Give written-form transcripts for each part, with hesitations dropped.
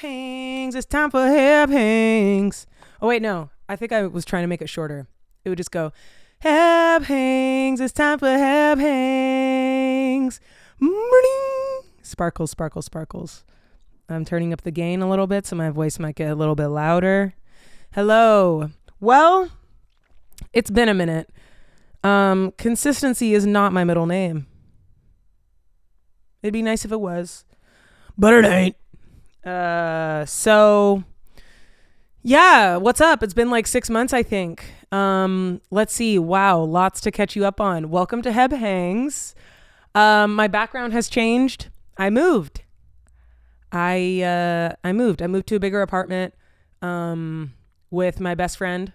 hangs. It's time for hip hangs. Oh, wait, no. I think I was trying to make it shorter. It would just go, hip hangs. It's time for hip hangs. Sparkles, sparkles, sparkles. I'm turning up the gain a little bit so my voice might get a little bit louder. Hello. Well, it's been a minute. Consistency is not my middle name. It'd be nice if it was, but it ain't. So yeah, what's up? It's been like 6 months, I think. Let's see. Wow, lots to catch you up on. Welcome to Heb Hangs. My background has changed. I moved. I moved to a bigger apartment, with my best friend,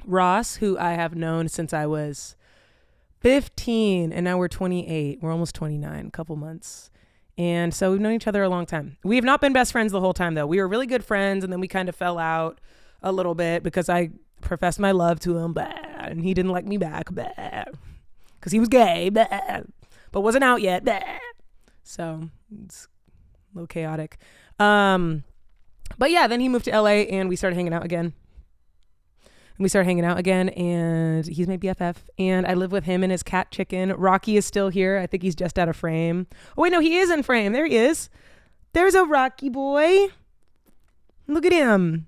Ross, who I have known since I was 15, and now we're 28. We're almost 29, a couple months. And so we've known each other a long time. We have not been best friends the whole time, though. We were really good friends, and then we kind of fell out a little bit because I professed my love to him, and he didn't like me back, because he was gay, but wasn't out yet. So it's a little chaotic. But yeah, then he moved to LA, and we started hanging out again. And he's my BFF, and I live with him and his cat Chicken. Rocky is still here. I think he's just out of frame. Oh wait, no, he is in frame. There he is. There's a Rocky boy. Look at him.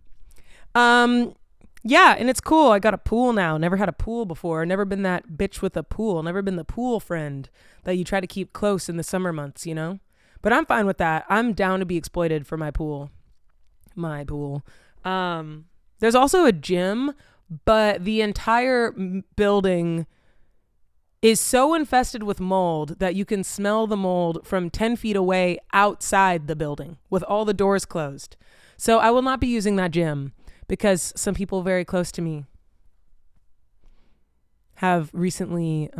Yeah, and it's cool. I got a pool now. Never had a pool before. Never been that bitch with a pool. Never been the pool friend that you try to keep close in the summer months, you know? But I'm fine with that. I'm down to be exploited for my pool. There's also a gym, but the entire building is so infested with mold that you can smell the mold from 10 feet away outside the building with all the doors closed. So I will not be using that gym because some people very close to me have recently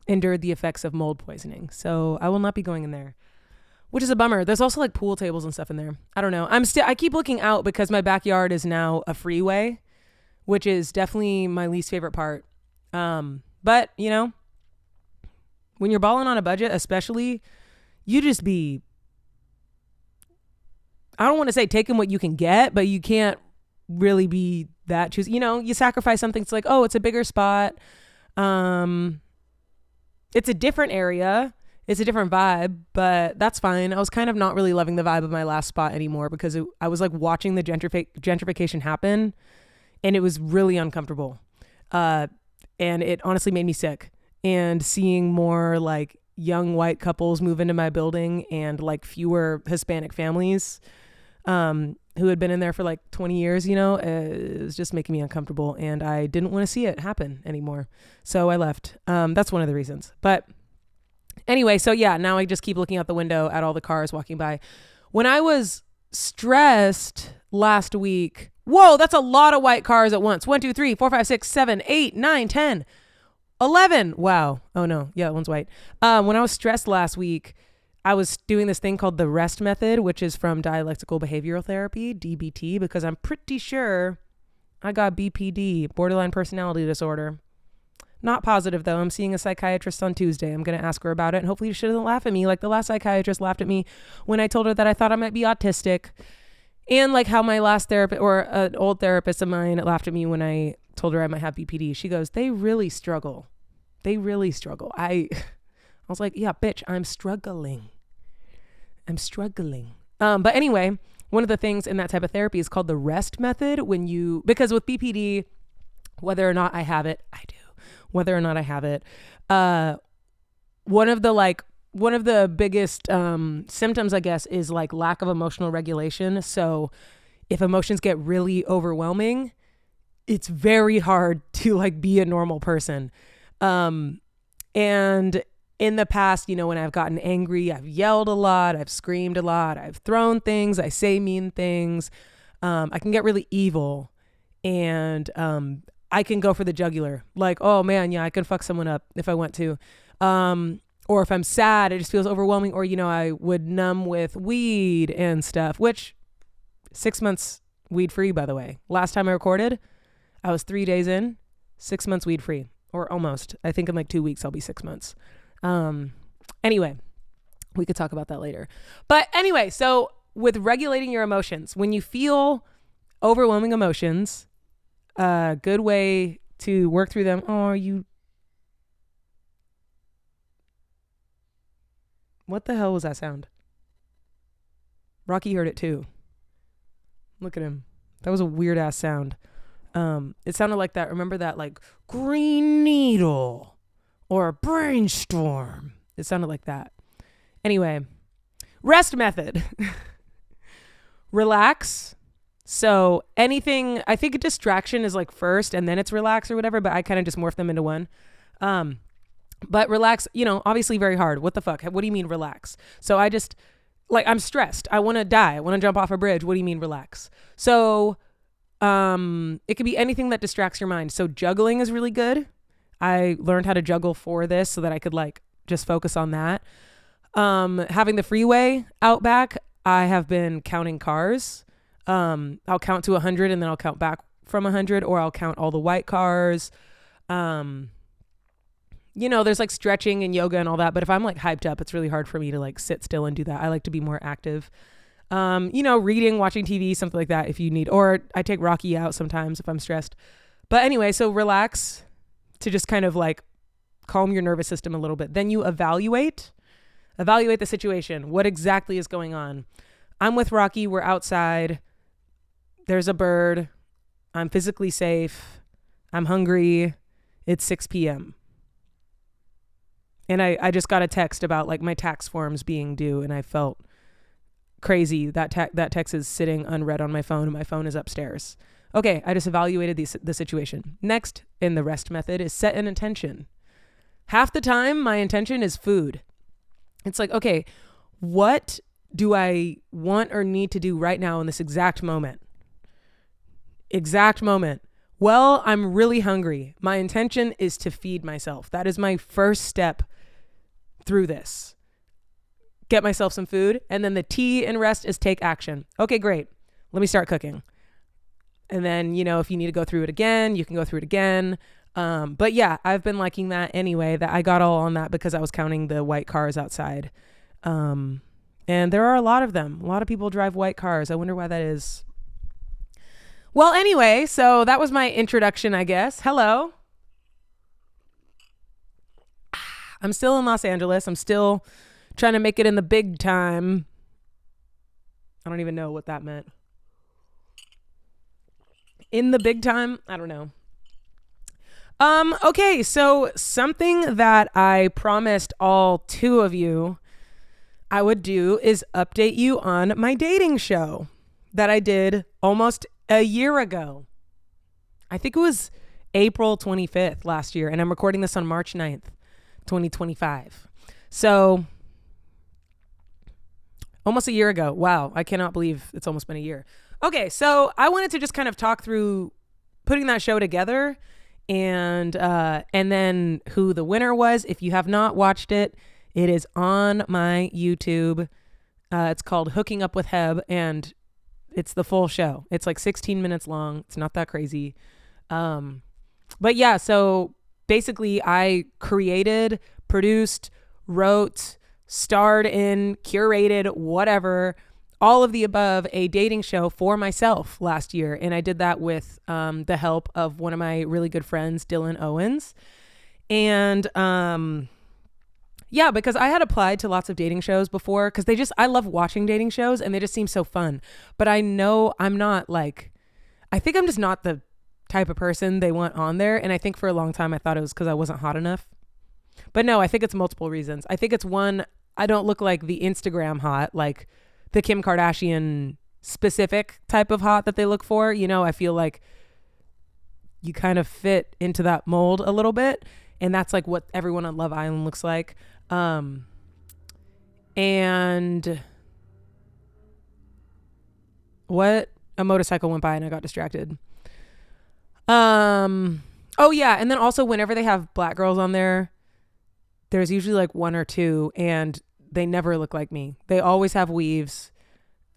endured the effects of mold poisoning. So I will not be going in there, which is a bummer. There's also like pool tables and stuff in there. I don't know. I keep looking out because my backyard is now a freeway, which is definitely my least favorite part. But you know, when you're balling on a budget, especially, you just be, I don't want to say taking what you can get, but you can't really be that choosy. You know, you sacrifice something. It's like, oh, it's a bigger spot. It's a different area. It's a different vibe, but that's fine. I was kind of not really loving the vibe of my last spot anymore because I was like watching the gentrification happen, and it was really uncomfortable. And it honestly made me sick. And seeing more like young white couples move into my building and like fewer Hispanic families who had been in there for like 20 years, you know, it was just making me uncomfortable, and I didn't want to see it happen anymore. So I left. That's one of the reasons. But anyway, so yeah, now I just keep looking out the window at all the cars walking by. When I was stressed last week, whoa, that's a lot of white cars at once. 1, 2, 3, 4, 5, 6, 7, 8, 9, 10, 11. Wow. Oh no. Yeah, that one's white. When I was stressed last week, I was doing this thing called the REST method, which is from dialectical behavioral therapy, DBT, because I'm pretty sure I got BPD, borderline personality disorder. Not positive though. I'm seeing a psychiatrist on Tuesday. I'm going to ask her about it, and hopefully she doesn't laugh at me like the last psychiatrist laughed at me when I told her that I thought I might be autistic, and like how my last therapist, or an old therapist of mine, laughed at me when I told her I might have BPD. She goes, they really struggle. I was like, yeah, bitch, I'm struggling. But anyway, one of the things in that type of therapy is called the REST method. Because with BPD, whether or not I have it, I do. Whether or not I have it, one of the biggest symptoms, I guess, is like lack of emotional regulation. So if emotions get really overwhelming, it's very hard to like be a normal person. And in the past, you know, when I've gotten angry, I've yelled a lot, I've screamed a lot, I've thrown things, I say mean things. I can get really evil, and I can go for the jugular. Like, oh man, yeah, I can fuck someone up if I want to. Or if I'm sad, it just feels overwhelming. Or, you know, I would numb with weed and stuff, which 6 months weed free, by the way. Last time I recorded, I was 3 days in, 6 months weed free, or almost. I think in like 2 weeks, I'll be 6 months. Anyway, We could talk about that later. But anyway, so with regulating your emotions, when you feel overwhelming emotions, a good way to work through them. Oh, what the hell was that sound? Rocky heard it too. Look at him. That was a weird ass sound. It sounded like that. Remember that like green needle or brainstorm? It sounded like that. Anyway, rest method. Relax. So anything, I think a distraction is like first and then it's relax or whatever, but I kind of just morph them into one. But relax, obviously very hard. What the fuck? What do you mean relax? So I just, I'm stressed. I want to die. I want to jump off a bridge. What do you mean relax? So it could be anything that distracts your mind. So juggling is really good. I learned how to juggle for this so that I could just focus on that. Having the freeway out back, I have been counting cars. I'll count to 100 and then I'll count back from 100, or I'll count all the white cars. There's like stretching and yoga and all that, but if I'm like hyped up, it's really hard for me to like sit still and do that. I like to be more active. Reading, watching TV, something like that if you need, or I take Rocky out sometimes if I'm stressed. But anyway, so relax to just kind of like calm your nervous system a little bit. Then you evaluate the situation. What exactly is going on? I'm with Rocky. We're outside. There's a bird. I'm physically safe. I'm hungry. It's 6 p.m. And I just got a text about like my tax forms being due, and I felt crazy. That text is sitting unread on my phone, and my phone is upstairs. Okay, I just evaluated the situation. Next in the rest method is set an intention. Half the time, my intention is food. It's like, okay, what do I want or need to do right now in this exact moment? Well, I'm really hungry. My intention is to feed myself. That is my first step through this. Get myself some food. And then the T in rest is take action. Okay, great. Let me start cooking. And then, if you need to go through it again, you can go through it again. But yeah, I've been liking that anyway, that I got all on that because I was counting the white cars outside. And there are a lot of them. A lot of people drive white cars. I wonder why that is. Well, anyway, so that was my introduction, I guess. Hello. I'm still in Los Angeles. I'm still trying to make it in the big time. I don't even know what that meant. In the big time? I don't know. Okay, so something that I promised all two of you I would do is update you on my dating show that I did almost a year ago. I think it was April 25th last year, and I'm recording this on March 9th, 2025. So almost a year ago. Wow, I cannot believe it's almost been a year. Okay, so I wanted to just kind of talk through putting that show together and then who the winner was. If you have not watched it, it is on my YouTube. It's called Hooking Up with Heb, and it's the full show. It's like 16 minutes long. It's not that crazy. But yeah, so basically I created, produced, wrote, starred in, curated, whatever, all of the above, a dating show for myself last year. And I did that with the help of one of my really good friends, Dylan Owens. And yeah, because I had applied to lots of dating shows before because I love watching dating shows and they just seem so fun. But I know I'm not I think I'm just not the type of person they want on there. And I think for a long time I thought it was because I wasn't hot enough. But no, I think it's multiple reasons. I think it's one, I don't look like the Instagram hot, like the Kim Kardashian specific type of hot that they look for. I feel like you kind of fit into that mold a little bit. And that's like what everyone on Love Island looks like. And what? A motorcycle went by and I got distracted. Oh yeah. And then also whenever they have black girls on there, there's usually like one or two and they never look like me. They always have weaves.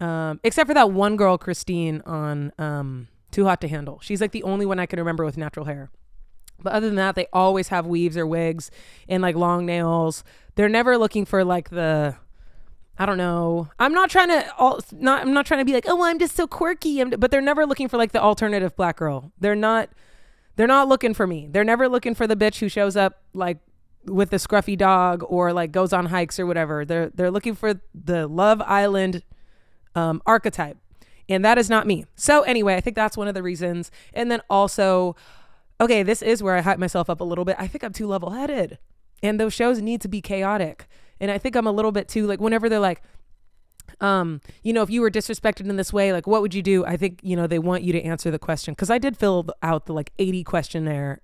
Except for that one girl, Christine on Too Hot to Handle. She's like the only one I can remember with natural hair. But other than that, they always have weaves or wigs and like long nails. They're never looking for like the I don't know. I'm not trying to be like, oh, I'm just so quirky. But they're never looking for like the alternative black girl. They're not looking for me. They're never looking for the bitch who shows up like with the scruffy dog or like goes on hikes or whatever. They're looking for the Love Island archetype. And that is not me. So anyway, I think that's one of the reasons. And then also, okay, this is where I hype myself up a little bit. I think I'm too level-headed. And those shows need to be chaotic. And I think I'm a little bit too, like, whenever they're like, if you were disrespected in this way, like, what would you do? I think, they want you to answer the question. Because I did fill out the, like, 80 question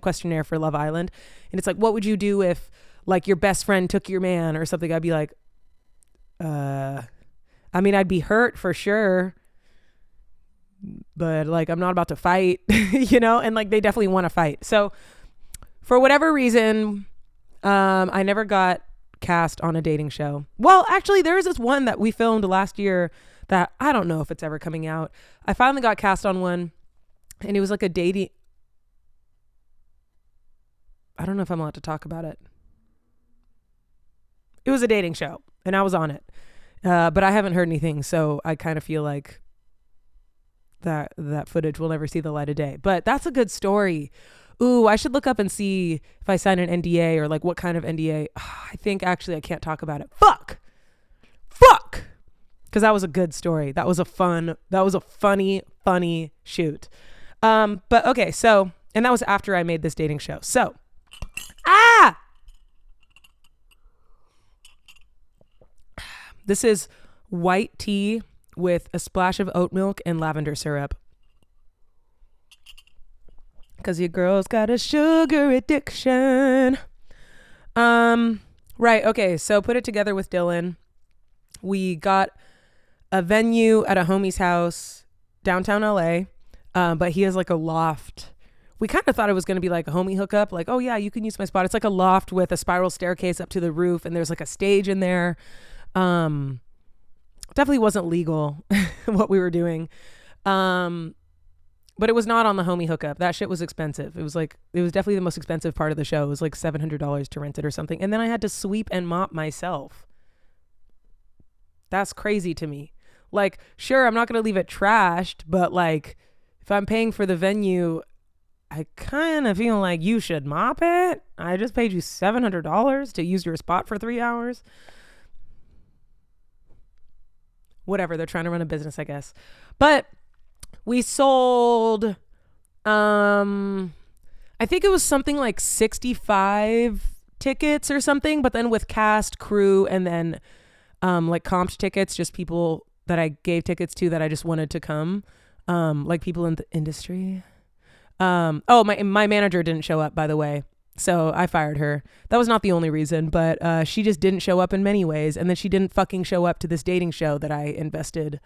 questionnaire for Love Island. And it's like, what would you do if, like, your best friend took your man or something? I'd be like, I'd be hurt for sure. But, like, I'm not about to fight, And, like, they definitely want to fight. So, for whatever reason, I never got cast on a dating show. Well, actually, there is this one that we filmed last year that I don't know if it's ever coming out. I finally got cast on one, and it was like a dating. I don't know if I'm allowed to talk about it. It was a dating show, and I was on it, but I haven't heard anything, so I kind of feel like that footage will never see the light of day. But that's a good story. Ooh, I should look up and see if I sign an NDA or like what kind of NDA. I think actually I can't talk about it. Fuck. Because that was a good story. That was a funny shoot. But okay, so, and that was after I made this dating show. So, this is white tea with a splash of oat milk and lavender syrup. Because your girl's got a sugar addiction. Right. Okay. So put it together with Dylan. We got a venue at a homie's house, downtown LA. But he has like a loft. We kind of thought it was going to be like a homie hookup. Like, oh yeah, you can use my spot. It's like a loft with a spiral staircase up to the roof. And there's like a stage in there. Definitely wasn't legal what we were doing. But it was not on the homie hookup. That shit was expensive. It was definitely the most expensive part of the show. It was like $700 to rent it or something. And then I had to sweep and mop myself. That's crazy to me. Like, sure, I'm not going to leave it trashed, but like, if I'm paying for the venue, I kind of feel like you should mop it. I just paid you $700 to use your spot for 3 hours. Whatever. They're trying to run a business, I guess. But we sold, I think it was something like 65 tickets or something, but then with cast, crew, and then like comped tickets, just people that I gave tickets to that I just wanted to come, like people in the industry. My manager didn't show up, by the way, so I fired her. That was not the only reason, but she just didn't show up in many ways, and then she didn't fucking show up to this dating show that I invested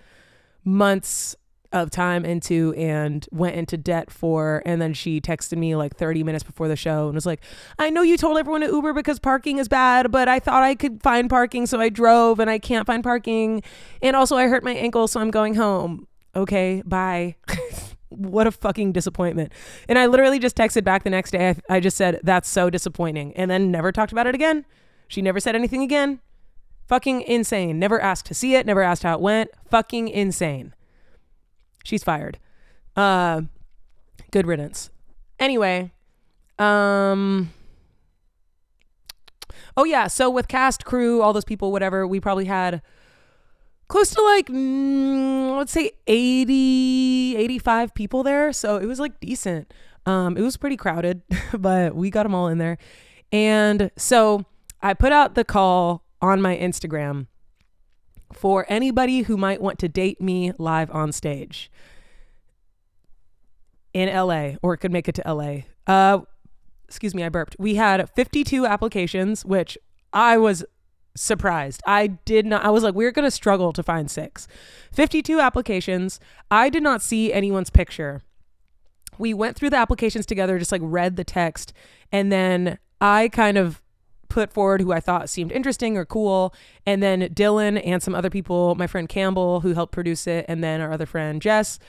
months of time into and went into debt for. And then she texted me like 30 minutes before the show and was like, I know you told everyone to Uber because parking is bad, but I thought I could find parking, so I drove and I can't find parking, and also I hurt my ankle, so I'm going home. Okay, bye. What a fucking disappointment. And I literally just texted back the next day. I just said, that's so disappointing, and then never talked about it again. She never said anything again. Fucking insane. Never asked to see it, never asked how it went. Fucking insane. She's fired. Good riddance. Anyway. Oh yeah. So with cast, crew, all those people, whatever, we probably had close to like, let's say 80, 85 people there. So it was like decent. It was pretty crowded, but we got them all in there. And so I put out the call on my Instagram for anybody who might want to date me live on stage in LA, or could make it to LA. Excuse me, I burped. We had 52 applications, which I was surprised. I was like, we're going to struggle to find 6. 52 applications. I did not see anyone's picture. We went through the applications together, just like read the text. And then I kind of put forward who I thought seemed interesting or cool. And then Dylan and some other people, my friend Campbell, who helped produce it, and then our other friend Jess,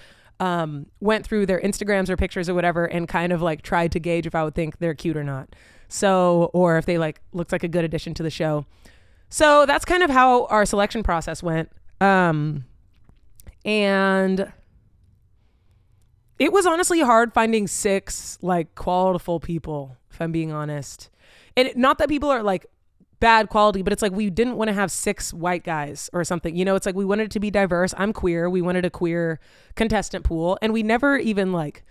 went through their Instagrams or pictures or whatever and kind of like tried to gauge if I would think they're cute or not. So, or if they like looked like a good addition to the show. So that's kind of how our selection process went. And it was honestly hard finding 6 like qualitable people, if I'm being honest. And not that people are like bad quality, but it's like we didn't want to have 6 white guys or something. You know, it's like we wanted it to be diverse. I'm queer. We wanted a queer contestant pool. And we never even like,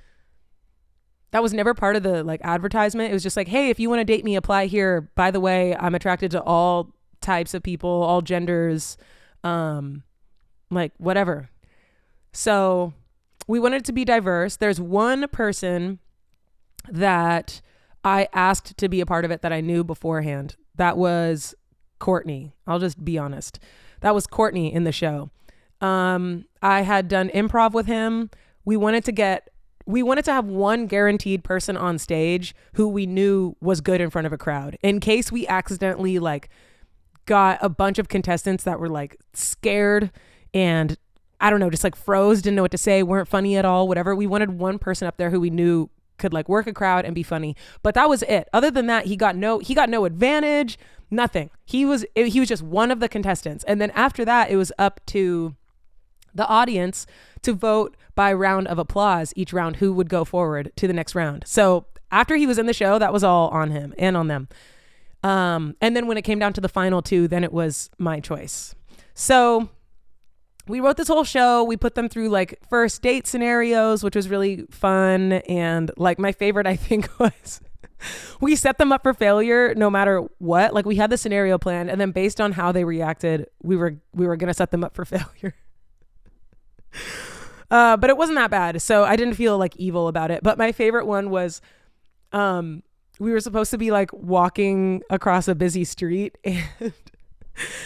that was never part of the like advertisement. It was just like, hey, if you want to date me, apply here. By the way, I'm attracted to all types of people, all genders, like whatever. So we wanted it to be diverse. There's one person that I asked to be a part of it that I knew beforehand. That was Courtney. I'll just be honest. That was Courtney in the show. I had done improv with him. We wanted to have one guaranteed person on stage who we knew was good in front of a crowd in case we accidentally like got a bunch of contestants that were like scared and I don't know, just like froze, didn't know what to say, weren't funny at all, whatever. We wanted one person up there who we knew could like work a crowd and be funny. But that was it. Other than that, he got no advantage, nothing. He was just one of the contestants. And then after that, it was up to the audience to vote by round of applause each round who would go forward to the next round. So after he was in the show, that was all on him and on them. And then when it came down to the final 2, then it was my choice. So we wrote this whole show. We put them through like first date scenarios, which was really fun. And like my favorite, I think, was we set them up for failure no matter what. Like we had the scenario plan, and then based on how they reacted, we were going to set them up for failure. But it wasn't that bad. So I didn't feel like evil about it. But my favorite one was, we were supposed to be like walking across a busy street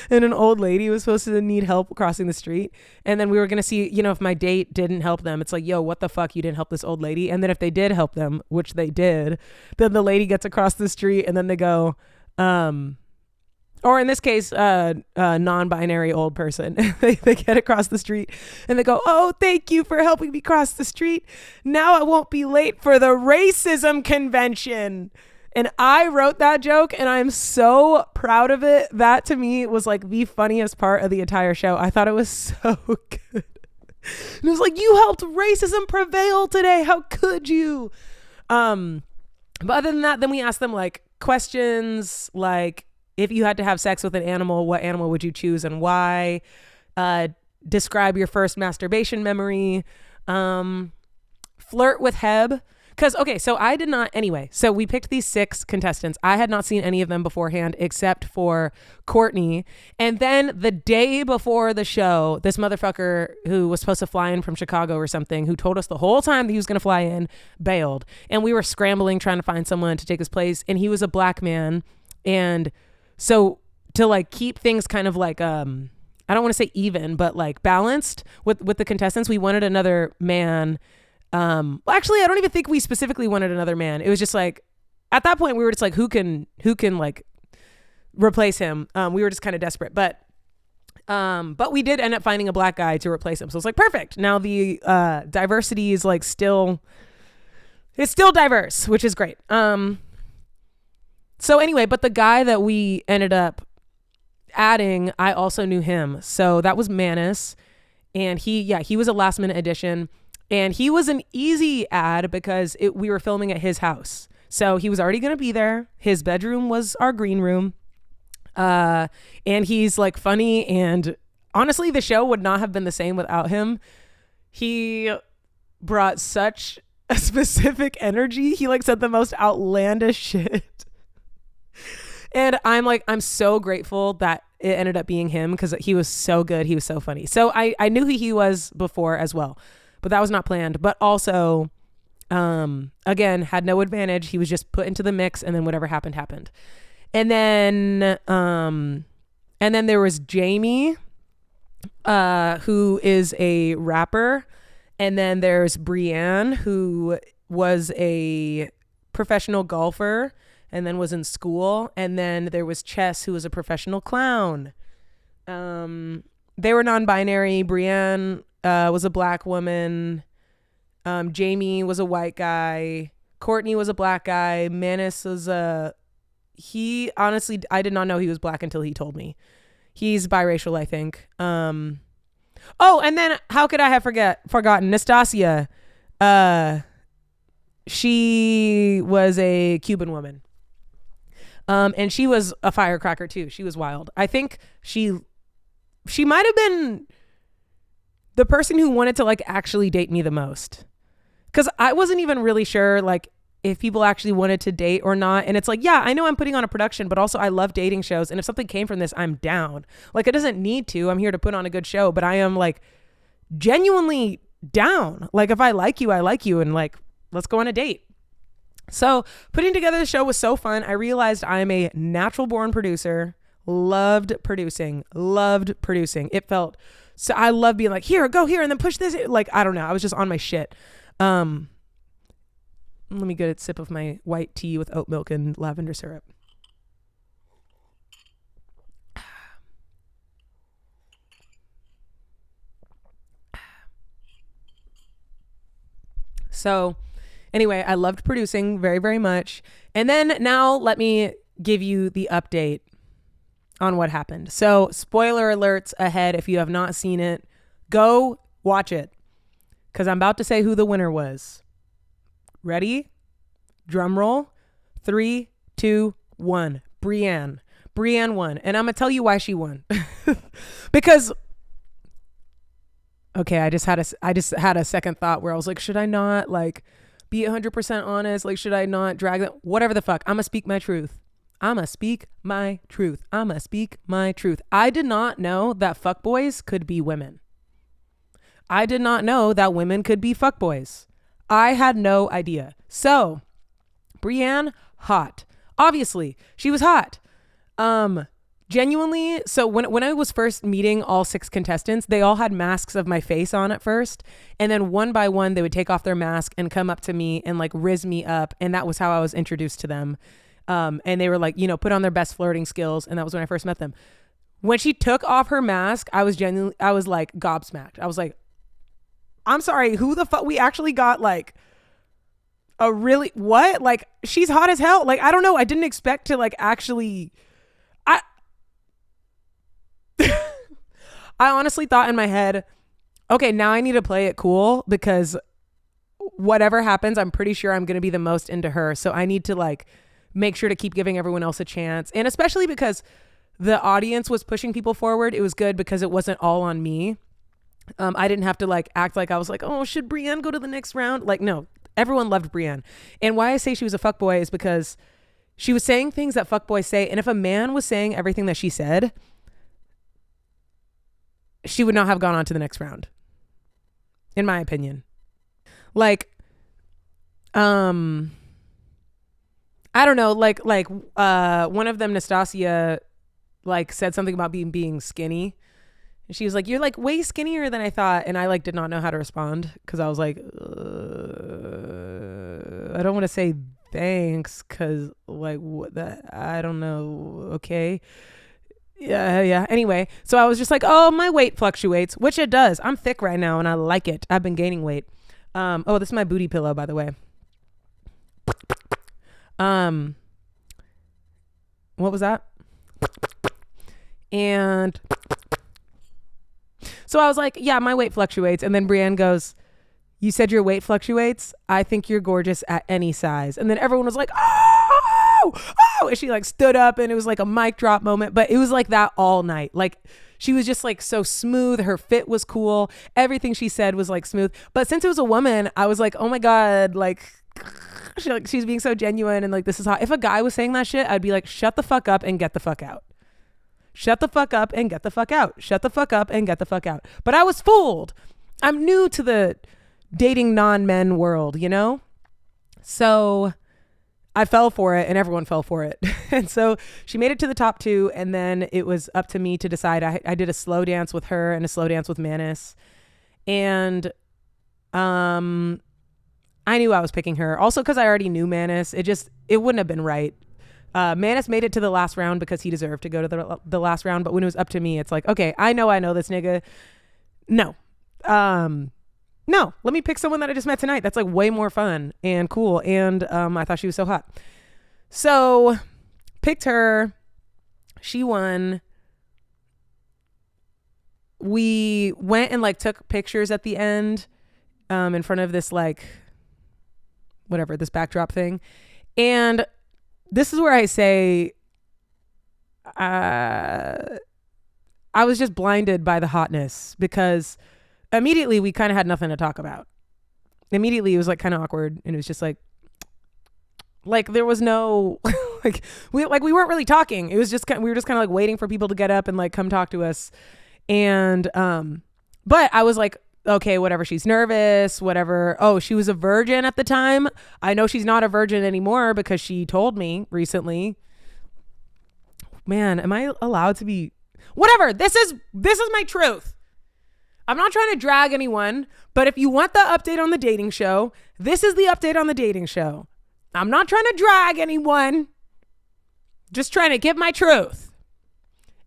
and an old lady was supposed to need help crossing the street. And then we were going to see, you know, if my date didn't help them, it's like, yo, what the fuck? You didn't help this old lady. And then if they did help them, which they did, then the lady gets across the street and then they go, or in this case, non-binary old person, they get across the street and they go, oh, thank you for helping me cross the street. Now I won't be late for the racism convention. And I wrote that joke and I'm so proud of it. That to me was like the funniest part of the entire show. I thought it was so good. And it was like, you helped racism prevail today. How could you? But other than that, then we asked them like questions like, if you had to have sex with an animal, what animal would you choose and why? Describe your first masturbation memory. Flirt with Heb. Because, okay, so I did not, anyway, so we picked these 6 contestants. I had not seen any of them beforehand except for Courtney. And then the day before the show, this motherfucker who was supposed to fly in from Chicago or something, who told us the whole time that he was going to fly in, bailed. And we were scrambling trying to find someone to take his place. And he was a black man. And so to like keep things kind of like, I don't want to say even, but like balanced with the contestants, we wanted another man. Well, actually, I don't even think we specifically wanted another man. It was just like, at that point we were just like, who can like replace him? We were just kind of desperate, but we did end up finding a black guy to replace him. So it's like, perfect. Now the, diversity is like it's still diverse, which is great. So anyway, but the guy that we ended up adding, I also knew him. So that was Manus, and he was a last minute addition. And he was an easy ad because we were filming at his house. So he was already going to be there. His bedroom was our green room. And he's like funny. And honestly, the show would not have been the same without him. He brought such a specific energy. He like said the most outlandish shit. And I'm so grateful that it ended up being him because he was so good. He was so funny. So I knew who he was before as well. But that was not planned. But also, again, had no advantage. He was just put into the mix, and then whatever happened, happened. And then there was Jamie, who is a rapper. And then there's Brienne, who was a professional golfer and then was in school. And then there was Chess, who was a professional clown. They were non-binary. Brienne was a black woman. Jamie was a white guy. Courtney was a black guy. Manus was a he honestly, I did not know he was black until he told me. He's biracial, I think. Oh, and then how could I have forgotten Nastasia? She was a Cuban woman. And she was a firecracker too. She was wild. I think she might have been the person who wanted to like actually date me the most. Cause I wasn't even really sure like if people actually wanted to date or not. And it's like, yeah, I know I'm putting on a production, but also I love dating shows. And if something came from this, I'm down. Like it doesn't need to. I'm here to put on a good show, but I am like genuinely down. Like if I like you, and like, let's go on a date. So putting together the show was so fun. I realized I'm a natural born producer. Loved producing. It felt so. I love being like, here, go here, and then push this. Like, I don't know. I was just on my shit. Let me get a sip of my white tea with oat milk and lavender syrup. So anyway, I loved producing very, very much. And then now let me give you the update on what happened. So spoiler alerts ahead. If you have not seen it, go watch it because I'm about to say who the winner was. Ready? Drum roll. 3, 2, 1. Brienne won. And I'm going to tell you why she won. Because okay, I just had a second thought where I was like, should I not like be 100% honest? Like, should I not drag that? Whatever the fuck. I'm going to speak my truth. I did not know that fuckboys could be women. I did not know that women could be fuckboys. I had no idea. So, Brienne, hot. Obviously, she was hot. Genuinely, so when I was first meeting all 6 contestants, they all had masks of my face on at first. And then one by one, they would take off their mask and come up to me and like rizz me up. And that was how I was introduced to them. And they were like, you know, put on their best flirting skills. And that was when I first met them. When she took off her mask, I was like gobsmacked. I was like, I'm sorry, who the fuck? We actually got like a really, what? Like, she's hot as hell. Like, I don't know. I didn't expect to like actually, I honestly thought in my head, okay, now I need to play it cool because whatever happens, I'm pretty sure I'm going to be the most into her. So I need to like make sure to keep giving everyone else a chance. And especially because the audience was pushing people forward. It was good because it wasn't all on me. I didn't have to like act like I was like, oh, should Brienne go to the next round? Like, no, everyone loved Brienne. And why I say she was a fuckboy is because she was saying things that fuckboys say. And if a man was saying everything that she said, she would not have gone on to the next round, in my opinion. Like, I don't know, like one of them, Nastasia, like said something about being skinny. And she was like, you're like way skinnier than I thought. And I like did not know how to respond because I was like, I don't want to say thanks because like what that, I don't know. Okay. Yeah. Anyway, so I was just like, oh, my weight fluctuates, which it does. I'm thick right now and I like it. I've been gaining weight. Oh, this is my booty pillow, by the way. What was that? And so I was like, yeah, my weight fluctuates. And then Brienne goes, you said your weight fluctuates? I think you're gorgeous at any size. And then everyone was like, oh, and she like stood up and it was like a mic drop moment, but it was like that all night. Like she was just like so smooth. Her fit was cool. Everything she said was like smooth. But since it was a woman, I was like, oh my God, like she's being so genuine and like, this is hot. If a guy was saying that shit, I'd be like, shut the fuck up and get the fuck out. Shut the fuck up and get the fuck out. Shut the fuck up and get the fuck out. But I was fooled. I'm new to the dating non-men world, you know? So I fell for it and everyone fell for it. And so she made it to the top 2 and then it was up to me to decide. I did a slow dance with her and a slow dance with Manus. And I knew I was picking her. Also because I already knew Manus. It wouldn't have been right. Manus made it to the last round because he deserved to go to the last round. But when it was up to me, it's like, okay, I know this nigga. No. No, let me pick someone that I just met tonight. That's like way more fun and cool. And I thought she was so hot. So picked her. She won. We went and like took pictures at the end in front of this like whatever, this backdrop thing. And this is where I say I was just blinded by the hotness, because immediately we kind of had nothing to talk about. Immediately it was like kind of awkward, and it was just like there was no we weren't really talking. It was just we were just kind of like waiting for people to get up and like come talk to us. And but I was like, okay, whatever, she's nervous, whatever. Oh, she was a virgin at the time. I know she's not a virgin anymore because she told me recently. Man, am I allowed to be whatever? This is my truth. I'm not trying to drag anyone, but if you want the update on the dating show, this is the update on the dating show. I'm not trying to drag anyone. Just trying to give my truth.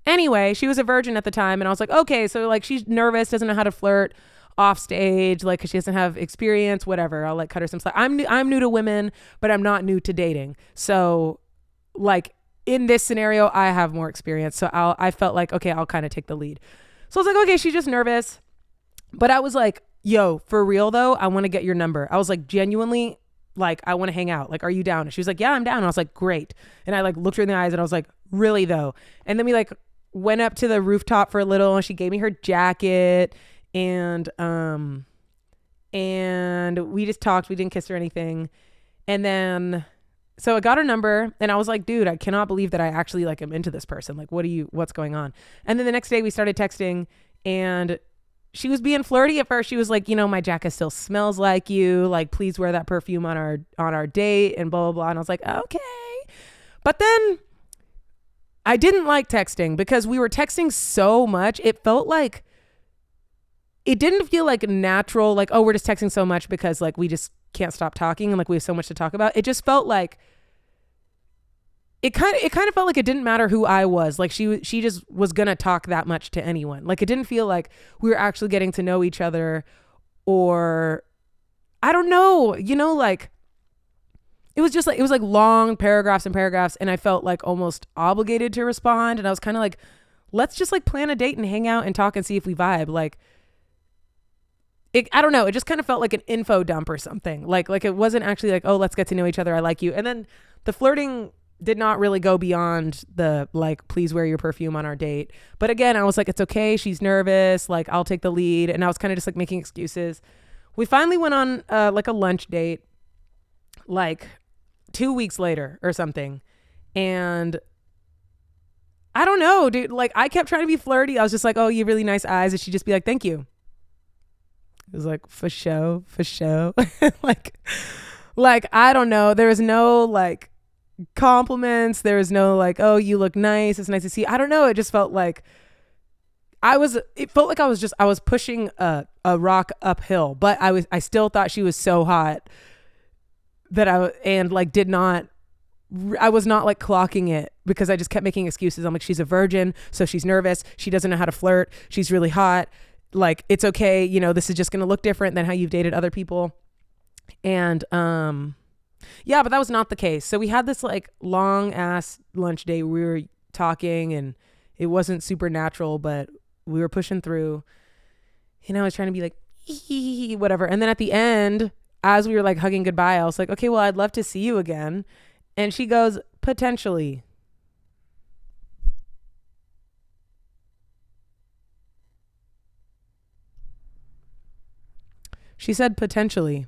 Anyway, she was a virgin at the time, and I was like, okay, so like she's nervous, doesn't know how to flirt off stage, like 'cause she doesn't have experience, whatever. I'll like cut her some slack. I'm new to women, but I'm not new to dating. So like in this scenario, I have more experience. So I felt like, okay, I'll kind of take the lead. So I was like, okay, she's just nervous. But I was like, yo, for real though, I want to get your number. I was like, genuinely, like, I want to hang out. Like, are you down? And she was like, yeah, I'm down. And I was like, great. And I like looked her in the eyes and I was like, really though? And then we like went up to the rooftop for a little, and she gave me her jacket, and we just talked. We didn't kiss or anything. And then, so I got her number, and I was like, dude, I cannot believe that I actually like am into this person. Like, what's going on? And then the next day we started texting, and she was being flirty at first. She was like, you know, my jacket still smells like you. Like, please wear that perfume on our date, and blah, blah, blah. And I was like, okay. But then I didn't like texting, because we were texting so much. It didn't feel like natural. Like, oh, we're just texting so much because like we just can't stop talking, and like we have so much to talk about. It just felt like it kind of felt like it didn't matter who I was. Like she just was gonna talk that much to anyone. Like it didn't feel like we were actually getting to know each other, or I don't know, you know, like it was like long paragraphs and paragraphs, and I felt like almost obligated to respond. And I was kind of like, let's just like plan a date and hang out and talk and see if we vibe. Like I don't know. It just kind of felt like an info dump or something. Like it wasn't actually like, oh, let's get to know each other. I like you. And then the flirting did not really go beyond the like, please wear your perfume on our date. But again, I was like, it's okay. She's nervous. Like, I'll take the lead. And I was kind of just like making excuses. We finally went on like a lunch date, like 2 weeks later or something. And I don't know, dude. Like I kept trying to be flirty. I was just like, oh, you have really nice eyes. And she'd just be like, thank you. It was like, for show. like I don't know. There was no like compliments. There was no like, oh, you look nice. It's nice to see. I don't know. It just felt like I was pushing a rock uphill, but I still thought she was so hot that I was not like clocking it, because I just kept making excuses. I'm like, she's a virgin, so she's nervous. She doesn't know how to flirt. She's really hot. Like, it's okay. You know, this is just going to look different than how you've dated other people. And, yeah, but that was not the case. So we had this like long ass lunch date. We were talking, and it wasn't super natural, but we were pushing through. And I was trying to be like, whatever. And then at the end, as we were like hugging goodbye, I was like, okay, well, I'd love to see you again. And she goes, potentially. She said potentially.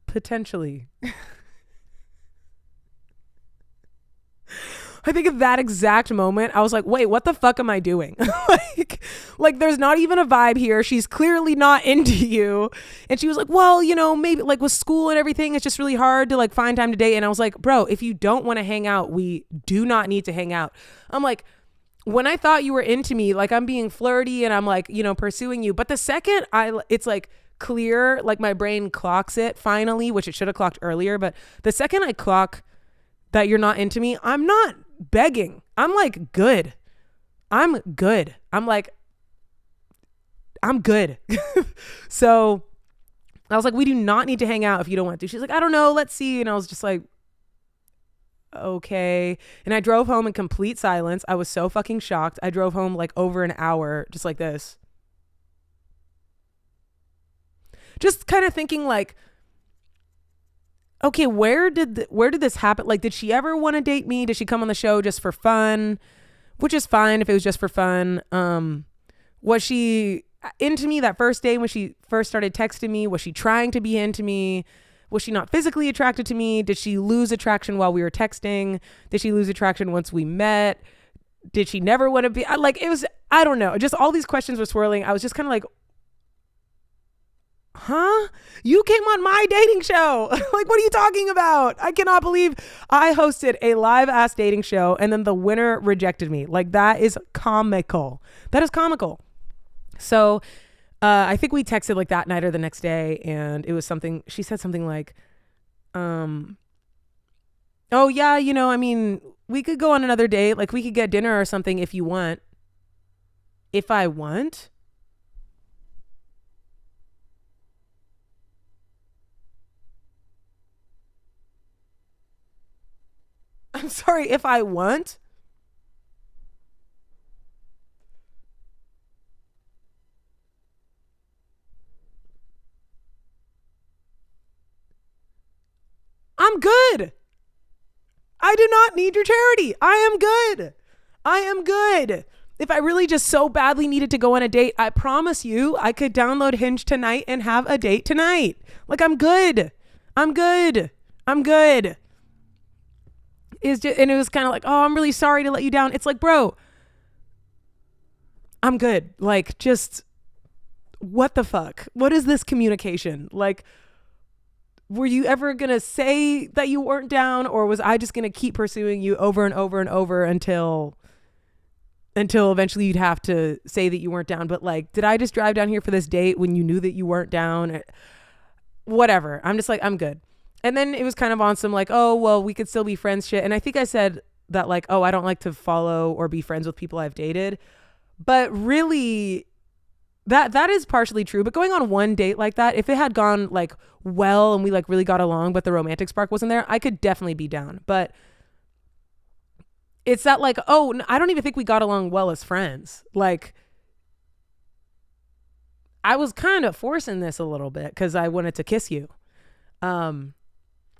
Potentially. I think at that exact moment, I was like, wait, what the fuck am I doing? like there's not even a vibe here. She's clearly not into you. And she was like, well, you know, maybe like with school and everything, it's just really hard to like find time to date. And I was like, bro, if you don't want to hang out, we do not need to hang out. I'm like, when I thought you were into me, like I'm being flirty and I'm like, you know, pursuing you. But the second it's like clear, like my brain clocks it finally, which it should have clocked earlier. But the second I clock that you're not into me, I'm not begging. I'm like, good. I'm good. I'm like, I'm good. So I was like, we do not need to hang out if you don't want to. She's like, I don't know. Let's see. And I was just like, okay. And I drove home in complete silence. I was so fucking shocked. I drove home like over an hour, just like this. Just kind of thinking like, okay, where did this happen? Like, did she ever want to date me? Did she come on the show just for fun? Which is fine if it was just for fun. Was she into me that first day when she first started texting me? Was she trying to be into me? Was she not physically attracted to me? Did she lose attraction while we were texting? Did she lose attraction once we met? Did she never want to be like, it was, I don't know. Just all these questions were swirling. I was just kind of like, huh? You came on my dating show. Like, what are you talking about? I cannot believe I hosted a live ass dating show and then the winner rejected me. Like, that is comical. That is comical. So I think we texted like that night or the next day, and it was something, she said something like, oh yeah, you know, I mean, we could go on another date. Like, we could get dinner or something if you want. If I want? I'm sorry, if I want? I'm good. I do not need your charity. I am good. I am good. If I really just so badly needed to go on a date, I promise you I could download Hinge tonight and have a date tonight. Like, I'm good. I'm good. I'm good. Is just, and it was kind of like, oh, I'm really sorry to let you down. It's like, bro, I'm good. Like, just what the fuck? What is this communication? Like, were you ever going to say that you weren't down, or was I just going to keep pursuing you over and over and over until eventually you'd have to say that you weren't down? But like, did I just drive down here for this date when you knew that you weren't down? Whatever. I'm just like, I'm good. And then it was kind of on some like, oh, well, we could still be friends shit. And I think I said that like, oh, I don't like to follow or be friends with people I've dated. But really, that is partially true. But going on one date like that, if it had gone like well and we like really got along, but the romantic spark wasn't there, I could definitely be down. But it's that like, oh, I don't even think we got along well as friends. Like, I was kind of forcing this a little bit because I wanted to kiss you.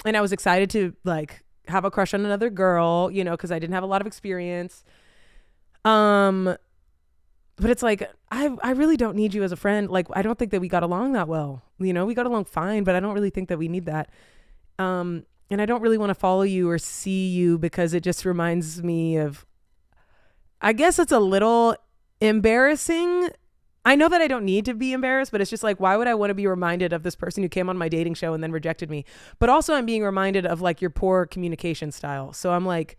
And I was excited to like have a crush on another girl, you know, because I didn't have a lot of experience. But it's like, I really don't need you as a friend. Like, I don't think that we got along that well. You know, we got along fine, but I don't really think that we need that. And I don't really want to follow you or see you because it just reminds me of, I guess it's a little embarrassing. I know that I don't need to be embarrassed, but it's just like, why would I want to be reminded of this person who came on my dating show and then rejected me? But also I'm being reminded of like your poor communication style. So I'm like,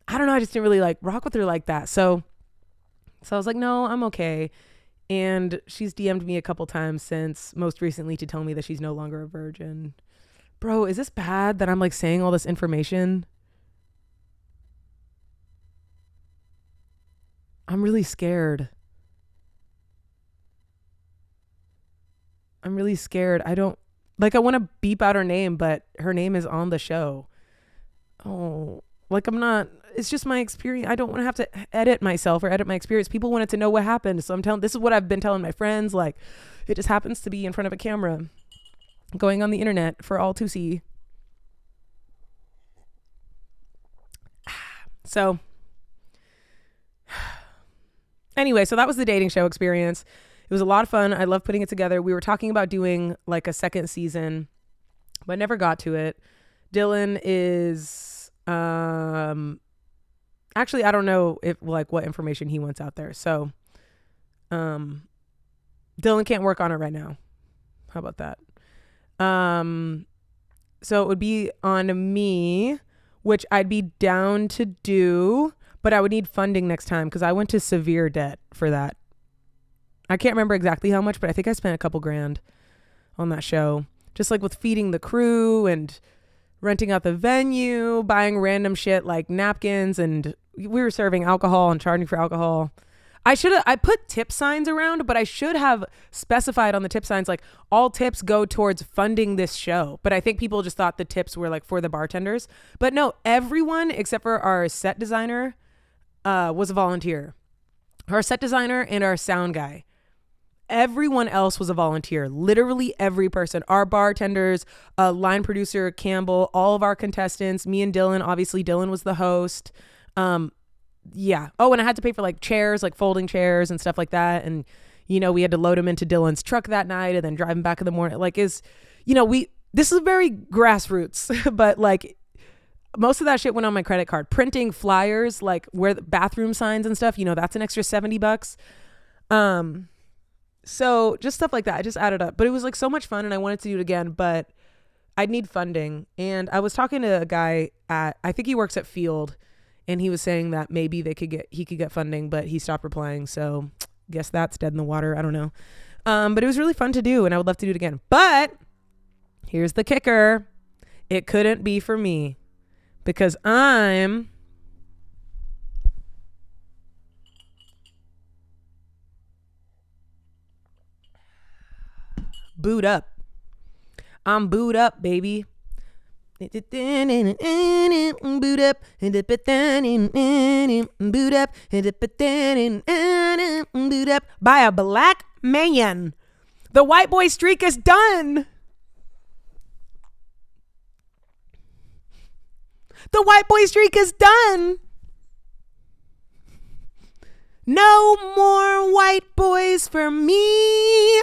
I don't know. I just didn't really like rock with her like that. So I was like, no, I'm okay. And she's DM'd me a couple times since, most recently to tell me that she's no longer a virgin. Bro, is this bad that I'm like saying all this information? I'm really scared. I'm really scared. I don't like, I want to beep out her name, but her name is on the show. Oh, like I'm not, it's just my experience. I don't want to have to edit myself or edit my experience. People wanted to know what happened. So I'm telling, this is what I've been telling my friends. Like, it just happens to be in front of a camera going on the internet for all to see. So anyway, so that was the dating show experience. It was a lot of fun. I love putting it together. We were talking about doing like a second season, but never got to it. Dylan is, actually, I don't know if like what information he wants out there. So, Dylan can't work on it right now. How about that? So it would be on me, which I'd be down to do, but I would need funding next time because I went to severe debt for that. I can't remember exactly how much, but I think I spent a couple grand on that show, just like with feeding the crew and renting out the venue, buying random shit like napkins, and we were serving alcohol and charging for alcohol. I put tip signs around, but I should have specified on the tip signs, like, all tips go towards funding this show. But I think people just thought the tips were like for the bartenders. But no, everyone except for our set designer was a volunteer. Our set designer and our sound guy. Everyone else was a volunteer. Literally every person. Our bartenders, line producer Campbell, all of our contestants, me and Dylan. Obviously, Dylan was the host. Yeah. Oh, and I had to pay for like chairs, like folding chairs and stuff like that. And, you know, we had to load them into Dylan's truck that night and then drive him back in the morning. Like, this is very grassroots, but like most of that shit went on my credit card. Printing flyers, like where the bathroom signs and stuff, you know, that's an extra $70. So just stuff like that. I just added up, but it was like so much fun and I wanted to do it again, but I'd need funding. And I was talking to a guy I think he works at Field, and he was saying that maybe he could get funding, but he stopped replying. So guess that's dead in the water. I don't know. But it was really fun to do and I would love to do it again. But here's the kicker. It couldn't be for me because I'm booed up. I'm booed up, baby. Boot up, boot up by a black man. The white boy streak is done. The white boy streak is done. No more white boys for me.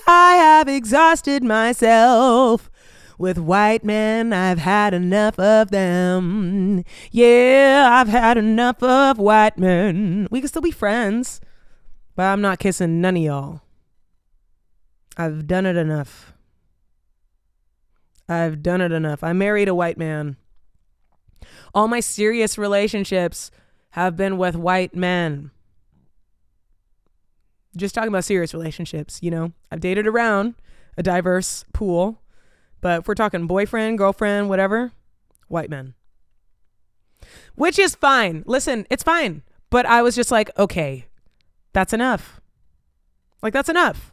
I have exhausted myself. With white men, I've had enough of them. Yeah, I've had enough of white men. We can still be friends, but I'm not kissing none of y'all. I've done it enough. I married a white man. All my serious relationships have been with white men. Just talking about serious relationships, you know. I've dated around a diverse pool. But if we're talking boyfriend, girlfriend, whatever, white men. Which is fine. Listen, it's fine. But I was just like, okay, that's enough. Like, that's enough.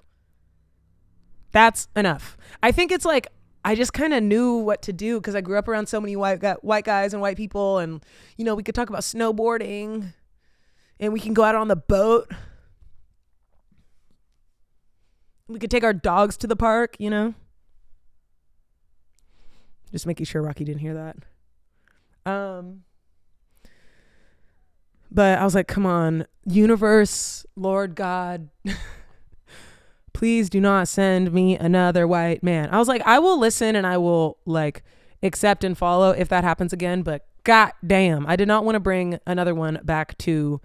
That's enough. I think it's like, I just kind of knew what to do because I grew up around so many white guys and white people. And, you know, we could talk about snowboarding and we can go out on the boat. We could take our dogs to the park, you know. Just making sure Rocky didn't hear that. But I was like, come on, universe, Lord God, please do not send me another white man. I was like, I will listen and I will like accept and follow if that happens again. But god damn, I did not want to bring another one back to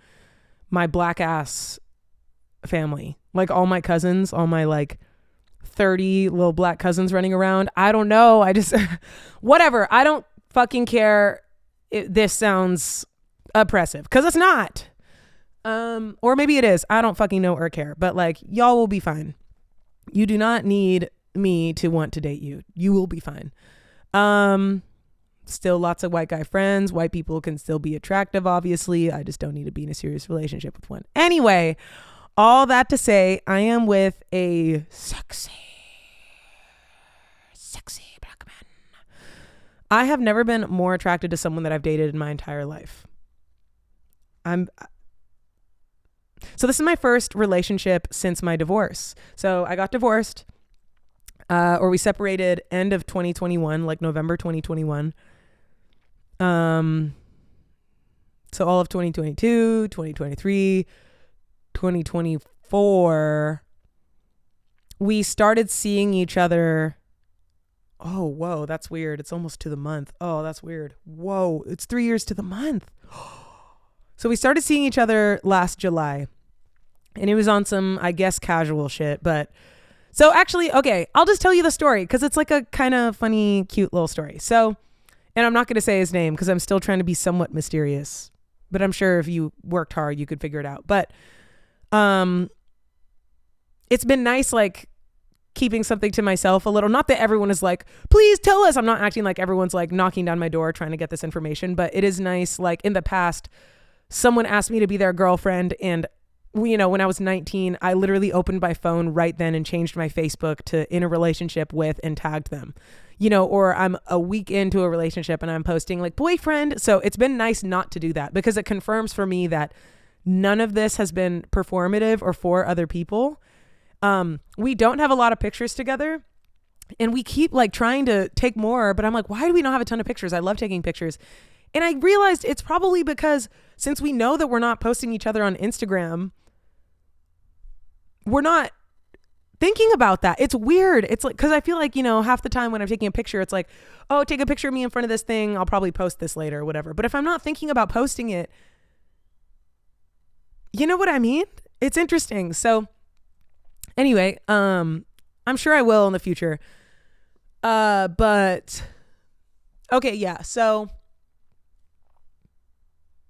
my black ass family. Like all my cousins, all my like 30 little black cousins running around. I don't know. I just, whatever. I don't fucking care. This sounds oppressive because it's not. Or maybe it is. I don't fucking know or care. But like, y'all will be fine. You do not need me to want to date you. You will be fine. Still lots of white guy friends. White people can still be attractive, obviously. I just don't need to be in a serious relationship with one. Anyway, all that to say, I am with a sexy black man. I have never been more attracted to someone that I've dated in my entire life. So this is my first relationship since my divorce. So I got divorced, or we separated end of 2021, like November 2021. So all of 2022, 2023, 2024, we started seeing each other. Oh, whoa, that's weird. It's almost to the month. Oh, that's weird. Whoa, it's 3 years to the month. So we started seeing each other last July, and it was on some, I guess, casual shit. But so actually, okay, I'll just tell you the story because it's like a kind of funny, cute little story. So, and I'm not going to say his name because I'm still trying to be somewhat mysterious, but I'm sure if you worked hard, you could figure it out. But it's been nice, like keeping something to myself a little. Not that everyone is like, please tell us. I'm not acting like everyone's like knocking down my door trying to get this information, but it is nice. Like in the past, someone asked me to be their girlfriend, and when I was 19, I literally opened my phone right then and changed my Facebook to in a relationship with and tagged them, or I'm a week into a relationship and I'm posting like boyfriend. So it's been nice not to do that because it confirms for me that none of this has been performative or for other people. We don't have a lot of pictures together, and we keep like trying to take more, but I'm like, why do we not have a ton of pictures? I love taking pictures. And I realized it's probably because since we know that we're not posting each other on Instagram, we're not thinking about that. It's weird. It's like, cause I feel like, half the time when I'm taking a picture, it's like, oh, take a picture of me in front of this thing. I'll probably post this later or whatever. But if I'm not thinking about posting it, you know what I mean? It's interesting. So anyway, I'm sure I will in the future. But okay. Yeah. So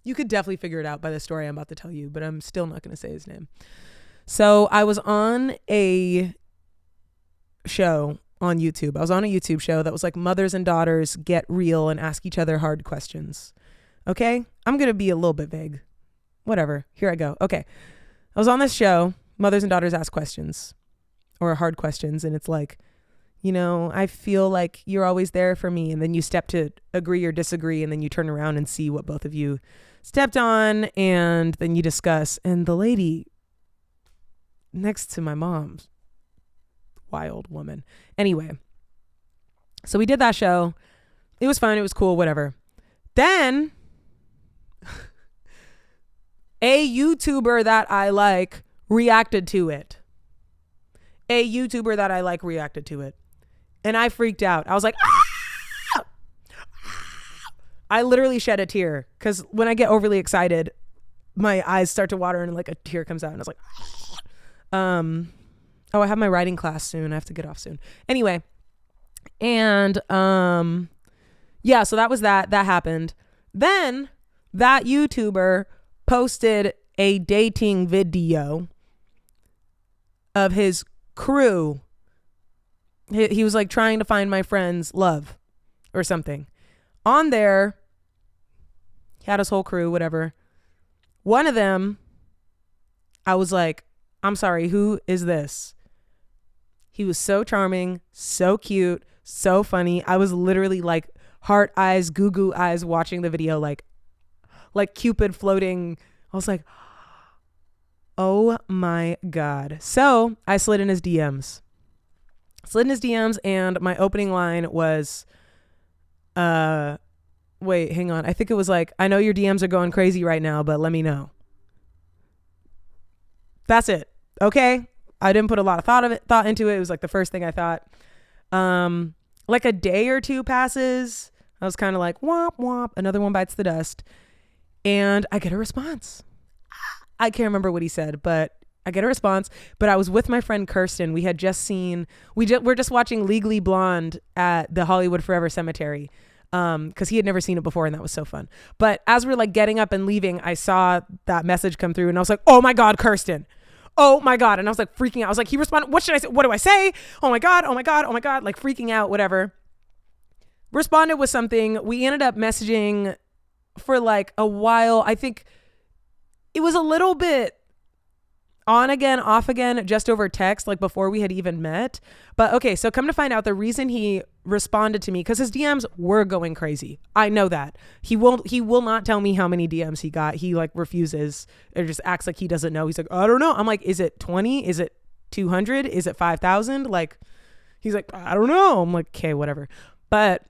you could definitely figure it out by the story I'm about to tell you, but I'm still not going to say his name. So I was on a show on YouTube. I was on a YouTube show that was like mothers and daughters get real and ask each other hard questions. Okay. I'm going to be a little bit vague. Whatever. Here I go. Okay. I was on this show, Mothers and Daughters Ask Questions, or hard questions. And it's like, I feel like you're always there for me. And then you step to agree or disagree. And then you turn around and see what both of you stepped on. And then you discuss. And the lady next to my mom's wild woman. Anyway, so we did that show. It was fun. It was cool, whatever. Then a YouTuber that I like reacted to it. And I freaked out. I was like, ah! I literally shed a tear because when I get overly excited, my eyes start to water and like a tear comes out. And I was like, I have my writing class soon. I have to get off soon. Anyway. And, yeah, so that was that happened. Then that YouTuber posted a dating video of his crew. He was like trying to find my friend's love or something. On there, he had his whole crew, whatever. One of them, I was like, I'm sorry, who is this? He was so charming, so cute, so funny. I was literally like heart eyes, goo goo eyes watching the video, like Cupid floating. I was like, oh my God. So I slid in his DMs. And my opening line was, wait, hang on. I think it was like, I know your DMs are going crazy right now, but let me know. That's it. Okay. I didn't put a lot of thought into it. It was like the first thing I thought. Like a day or two passes. I was kind of like, womp, womp. Another one bites the dust. And I get a response. I can't remember what he said, but I get a response. But I was with my friend Kirsten. We had just seen, we're just watching Legally Blonde at the Hollywood Forever Cemetery. Because he had never seen it before, and that was so fun. But as we're like getting up and leaving, I saw that message come through, and I was like, oh my God, Kirsten. Oh my God. And I was like freaking out. I was like, he responded, what should I say? What do I say? Oh my God, oh my God, oh my God. Like freaking out, whatever. Responded with something. We ended up messaging for like a while. I think it was a little bit on again, off again, just over text, like before we had even met. But okay, so come to find out, the reason he responded to me, because his DMs were going crazy. I know that. He will not tell me how many DMs he got. He like refuses or just acts like he doesn't know. He's like, I don't know. I'm like, is it 20? Is it 200? Is it 5,000? Like, he's like, I don't know. I'm like, okay, whatever. But,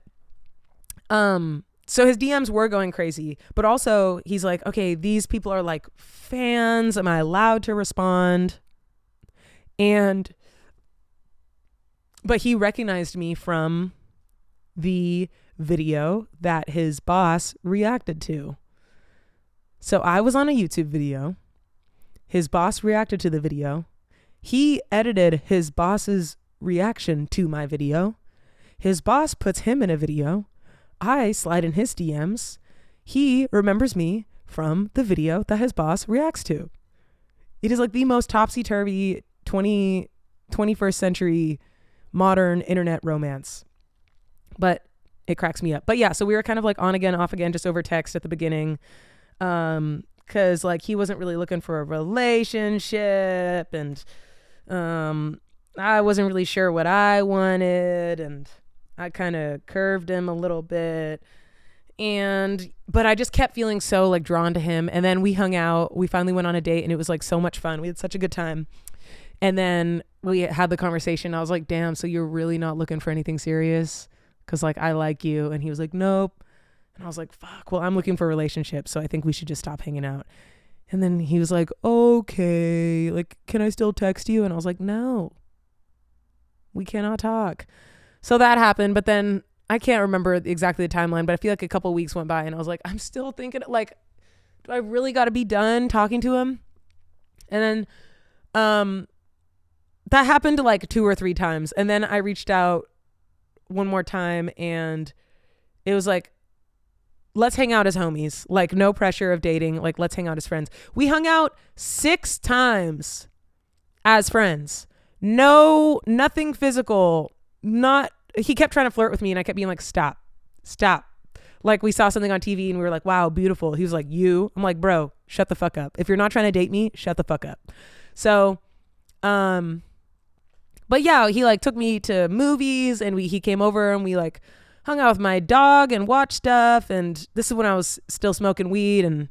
so his DMs were going crazy, but also he's like, okay, these people are like fans. Am I allowed to respond? But he recognized me from the video that his boss reacted to. So I was on a YouTube video. His boss reacted to the video. He edited his boss's reaction to my video. His boss puts him in a video. I slide in his DMs. He remembers me from the video that his boss reacts to. It is like the most topsy-turvy 21st century modern internet romance. But it cracks me up. But yeah, so we were kind of like on again, off again, just over text at the beginning. Cause like he wasn't really looking for a relationship, and I wasn't really sure what I wanted, and I kind of curved him a little bit. But I just kept feeling so like drawn to him. And then we hung out, we finally went on a date, and it was like so much fun. We had such a good time. And then we had the conversation. I was like, damn, so you're really not looking for anything serious? Cause like, I like you. And he was like, nope. And I was like, fuck, well, I'm looking for a relationship, so I think we should just stop hanging out. And then he was like, okay, like, can I still text you? And I was like, no, we cannot talk. So that happened. But then I can't remember exactly the timeline, but I feel like a couple of weeks went by, and I was like, I'm still thinking, like, do I really got to be done talking to him? And then that happened like 2 or 3 times. And then I reached out one more time, and it was like, let's hang out as homies. Like, no pressure of dating. Like, let's hang out as friends. We hung out 6 times as friends. No, nothing physical. He kept trying to flirt with me, and I kept being like, stop. Like, we saw something on TV and we were like, wow, beautiful. He was like, you? I'm like, bro, shut the fuck up. If you're not trying to date me, shut the fuck up. So, but yeah, he like took me to movies, and he came over, and we like hung out with my dog and watched stuff. And this is when I was still smoking weed, and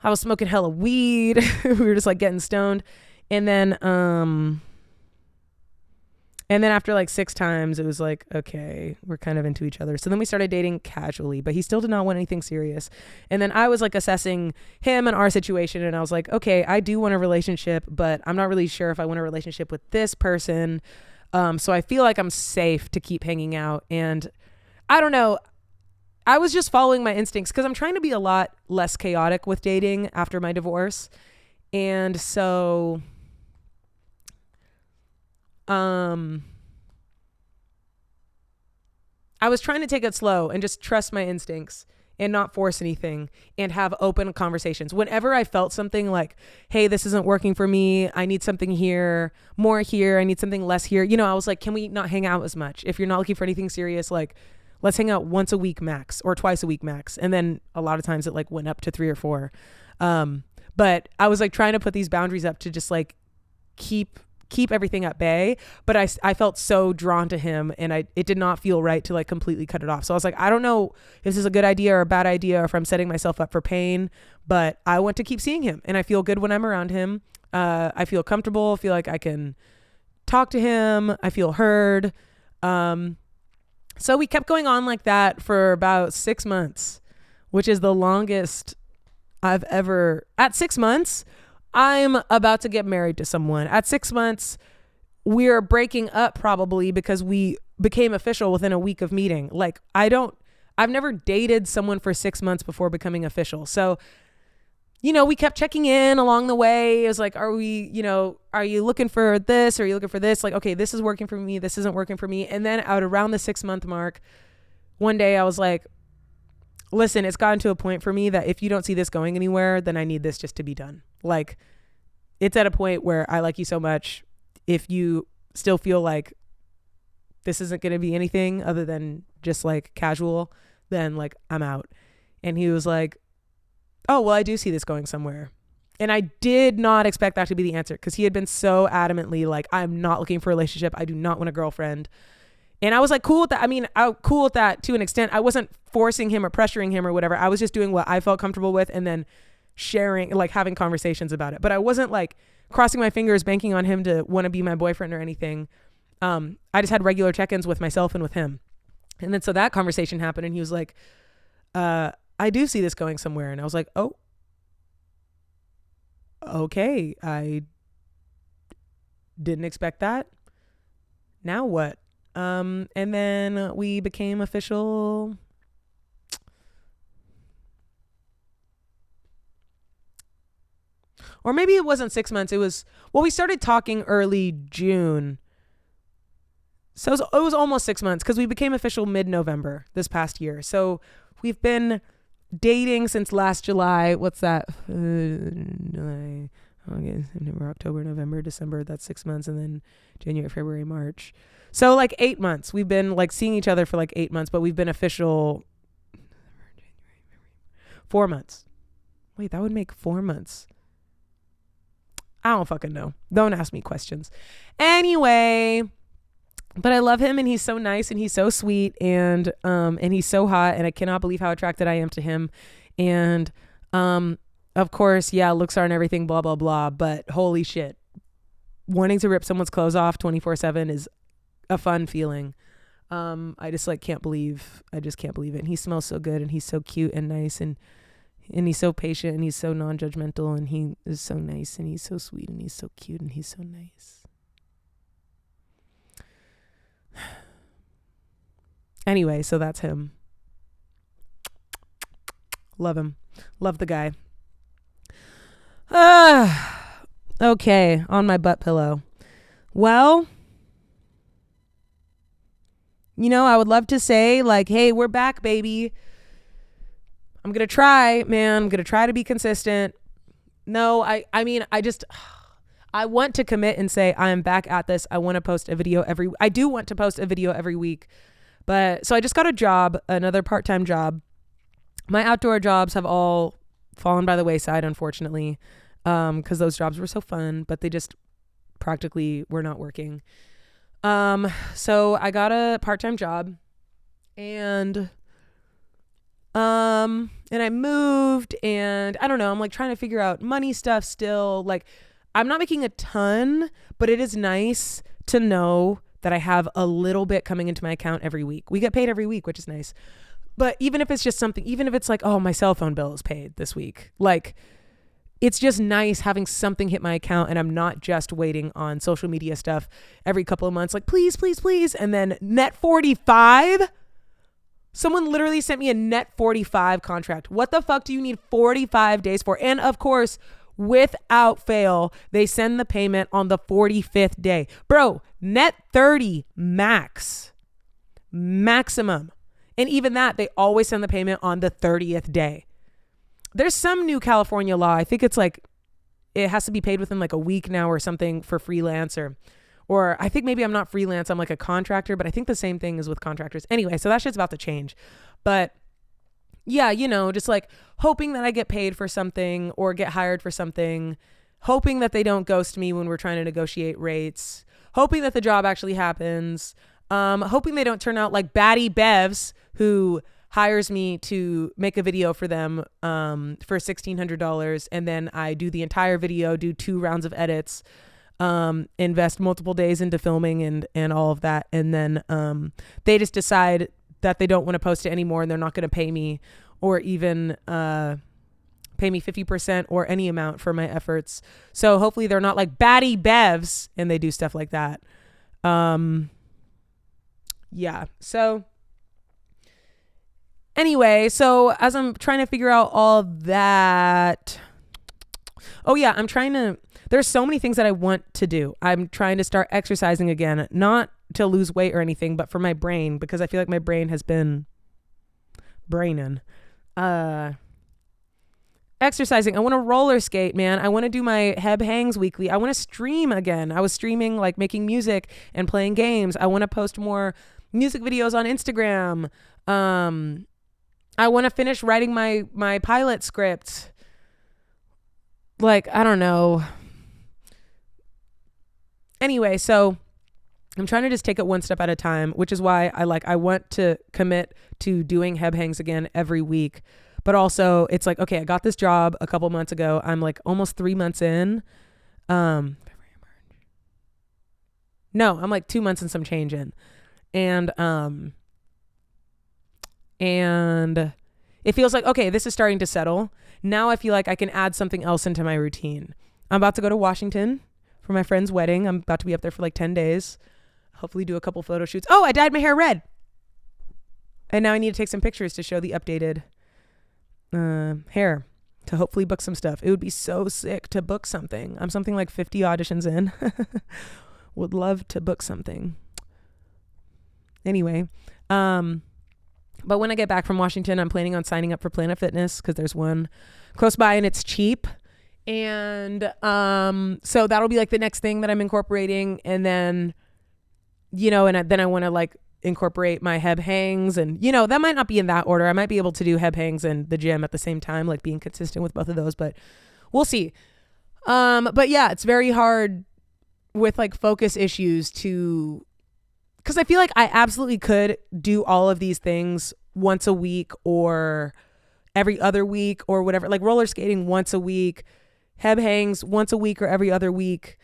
I was smoking hella weed. We were just like getting stoned. And then after like 6 times, it was like, okay, we're kind of into each other. So then we started dating casually, but he still did not want anything serious. And then I was like assessing him and our situation, and I was like, okay, I do want a relationship, but I'm not really sure if I want a relationship with this person. So I feel like I'm safe to keep hanging out. And I don't know, I was just following my instincts, because I'm trying to be a lot less chaotic with dating after my divorce. And so I was trying to take it slow and just trust my instincts and not force anything, and have open conversations. Whenever I felt something like, hey, this isn't working for me, I need something here, more here, I need something less here. You know, I was like, can we not hang out as much? If you're not looking for anything serious, like, let's hang out once a week max, or twice a week max. And then a lot of times it like went up to 3 or 4. But I was like trying to put these boundaries up to just like keep everything at bay. But I felt so drawn to him, and it did not feel right to like completely cut it off. So I was like, I don't know if this is a good idea or a bad idea, or if I'm setting myself up for pain, but I want to keep seeing him, and I feel good when I'm around him. I feel comfortable, feel like I can talk to him. I feel heard. So we kept going on like that for about 6 months, which is the longest I've ever. At 6 months, I'm about to get married to someone. At 6 months, we're breaking up probably because we became official within a week of meeting. Like, I've never dated someone for 6 months before becoming official. So, you know, we kept checking in along the way. It was like, are you looking for this? Or are you looking for this? Like, okay, this is working for me. This isn't working for me. And then at around the 6-month mark, one day I was like, listen, it's gotten to a point for me that if you don't see this going anywhere, then I need this just to be done. Like, it's at a point where I like you so much. If you still feel like this isn't going to be anything other than just like casual, then like I'm out. And he was like, oh, well, I do see this going somewhere. And I did not expect that to be the answer, because he had been so adamantly like, I'm not looking for a relationship. I do not want a girlfriend. And I was like, cool with that. I mean, cool with that to an extent. I wasn't forcing him or pressuring him or whatever. I was just doing what I felt comfortable with, and then sharing, like having conversations about it. But I wasn't like crossing my fingers, banking on him to want to be my boyfriend or anything. I just had regular check-ins with myself and with him. And then so that conversation happened, and he was like, I do see this going somewhere. And I was like, oh, okay. I didn't expect that. Now what? And then we became official. Or maybe it wasn't 6 months. It was, well, we started talking early June. So it was almost 6 months, because we became official mid-November this past year. So we've been dating since last July. What's that? August, September, October, November, December. That's 6 months. And then January, February, March. So like 8 months. We've been like seeing each other for like 8 months, but we've been official 4 months. Wait, that would make 4 months. I don't fucking know. Don't ask me questions. Anyway, but I love him and he's so nice and he's so sweet and he's so hot and I cannot believe how attracted I am to him. And of course, yeah, looks aren't everything, blah, blah, blah. But holy shit, wanting to rip someone's clothes off 24/7 is a fun feeling. I just like can't believe it. And he smells so good and he's so cute and nice and he's so patient and he's so non-judgmental and he is so nice and he's so sweet and he's so cute and he's so nice. Anyway, so that's him. Love him. Love the guy. Okay, on my butt pillow. Well, you know, I would love to say like, hey, we're back, baby. I'm going to try, man. I'm going to try to be consistent. No, I mean, I want to commit and say I am back at this. I want to post a video I do want to post a video every week. But so I just got a job, another part-time job. My outdoor jobs have all fallen by the wayside, unfortunately, because those jobs were so fun, but they just practically were not working. So I got a part-time job and I moved and I don't know, I'm like trying to figure out money stuff still. Like I'm not making a ton, but it is nice to know that I have a little bit coming into my account every week. We get paid every week, which is nice. But even if it's just something, even if it's like, oh, my cell phone bill is paid this week, like it's just nice having something hit my account and I'm not just waiting on social media stuff every couple of months. Like, please, please, please. And then net 45. Someone literally sent me a net 45 contract. What the fuck do you need 45 days for? And of course, without fail, they send the payment on the 45th day. Bro, net 30 maximum. And even that, they always send the payment on the 30th day. There's some new California law. I think it's like, it has to be paid within like a week now or something for freelance or I think maybe I'm not freelance. I'm like a contractor, but I think the same thing is with contractors. Anyway, so that shit's about to change. But yeah, you know, just like hoping that I get paid for something or get hired for something, hoping that they don't ghost me when we're trying to negotiate rates, hoping that the job actually happens, hoping they don't turn out like Batty Bevs, who hires me to make a video for them for $1,600. And then I do the entire video, do 2 rounds of edits, invest multiple days into filming and all of that. And then they just decide that they don't want to post it anymore and they're not going to pay me or even pay me 50% or any amount for my efforts. So hopefully they're not like Batty Bevs and they do stuff like that. Yeah. So anyway, so as I'm trying to figure out all that, there's so many things that I want to do. I'm trying to start exercising again, not to lose weight or anything, but for my brain, because I feel like my brain has been braining. Exercising. I want to roller skate, man. I want to do my Heb Hangs weekly. I want to stream again. I was streaming, like making music and playing games. I want to post more music videos on Instagram. I want to finish writing my pilot script. Like, I don't know. Anyway, so I'm trying to just take it one step at a time, which is why I want to commit to doing Heb Hangs again every week. But also it's like, okay, I got this job a couple months ago. I'm like almost 3 months in. No, I'm like 2 months and some change in. And it feels like, okay, this is starting to settle. Now I feel like I can add something else into my routine. I'm about to go to Washington for my friend's wedding. I'm about to be up there for like 10 days. Hopefully do a couple photo shoots. Oh, I dyed my hair red. And now I need to take some pictures to show the updated hair to hopefully book some stuff. It would be so sick to book something. I'm something like 50 auditions in. Would love to book something. Anyway, but when I get back from Washington, I'm planning on signing up for Planet Fitness because there's one close by and it's cheap. And so that'll be like the next thing that I'm incorporating. And then, then I want to like incorporate my Heb Hangs, and that might not be in that order. I might be able to do Heb Hangs and the gym at the same time, like being consistent with both of those, but we'll see. But yeah, it's very hard with like focus issues because I feel like I absolutely could do all of these things once a week or every other week or whatever, like roller skating once a week, Heb Hangs once a week or every other week,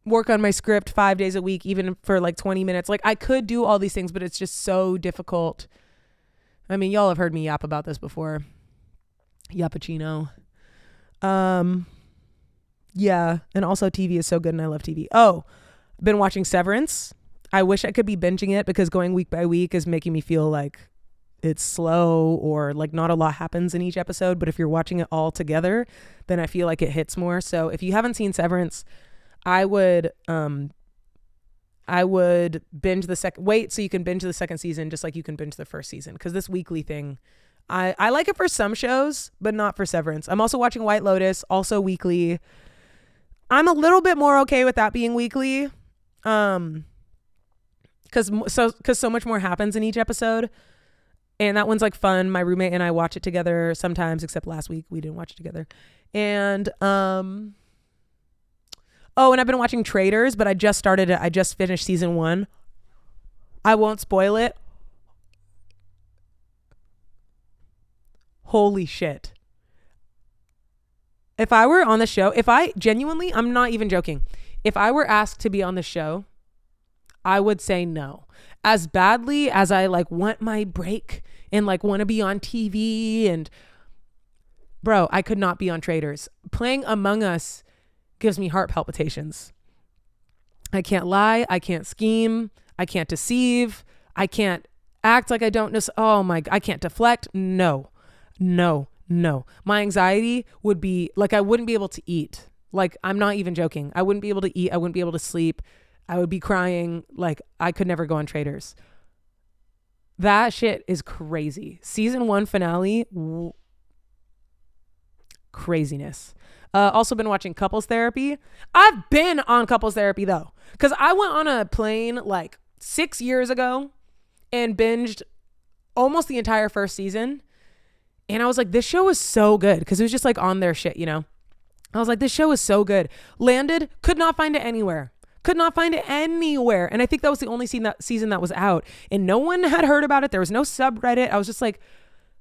work on my script 5 days a week, even for like 20 minutes. Like I could do all these things, but it's just so difficult. I mean, y'all have heard me yap about this before. Yappuccino. Yeah. And also TV is so good and I love TV. Oh, I've been watching Severance. I wish I could be binging it because going week by week is making me feel like it's slow or like not a lot happens in each episode. But if you're watching it all together, then I feel like it hits more. So if you haven't seen Severance, I would binge wait so you can binge the second season just like you can binge the first season, because this weekly thing, I like it for some shows but not for Severance. I'm also watching White Lotus, also weekly. I'm a little bit more okay with that being weekly, because so much more happens in each episode, and that one's like fun. My roommate and I watch it together sometimes, except last week we didn't watch it together. And oh, and I've been watching Traitors, but I just started it. I just finished season 1. I won't spoil it. Holy shit. If I were on the show, I'm not even joking. If I were asked to be on the show, I would say no. As badly as I like want my break and like want to be on TV, and bro, I could not be on Traitors. Playing Among Us gives me heart palpitations. I can't lie. I can't scheme. I can't deceive. I can't act like I don't know. Oh my, I can't deflect. No. My anxiety would be like, I wouldn't be able to eat. Like, I'm not even joking. I wouldn't be able to eat. I wouldn't be able to sleep. I would be crying. Like, I could never go on Traitors. That shit is crazy. Season 1 finale, craziness. Also been watching Couples Therapy. I've been on Couples Therapy though, because I went on a plane like 6 years ago and binged almost the entire first season. And I was like, this show is so good, because it was just like on their shit, I was like, this show is so good. Landed, could not find it anywhere. And I think that was the only season that was out, and no one had heard about it. There was no subreddit. I was just like,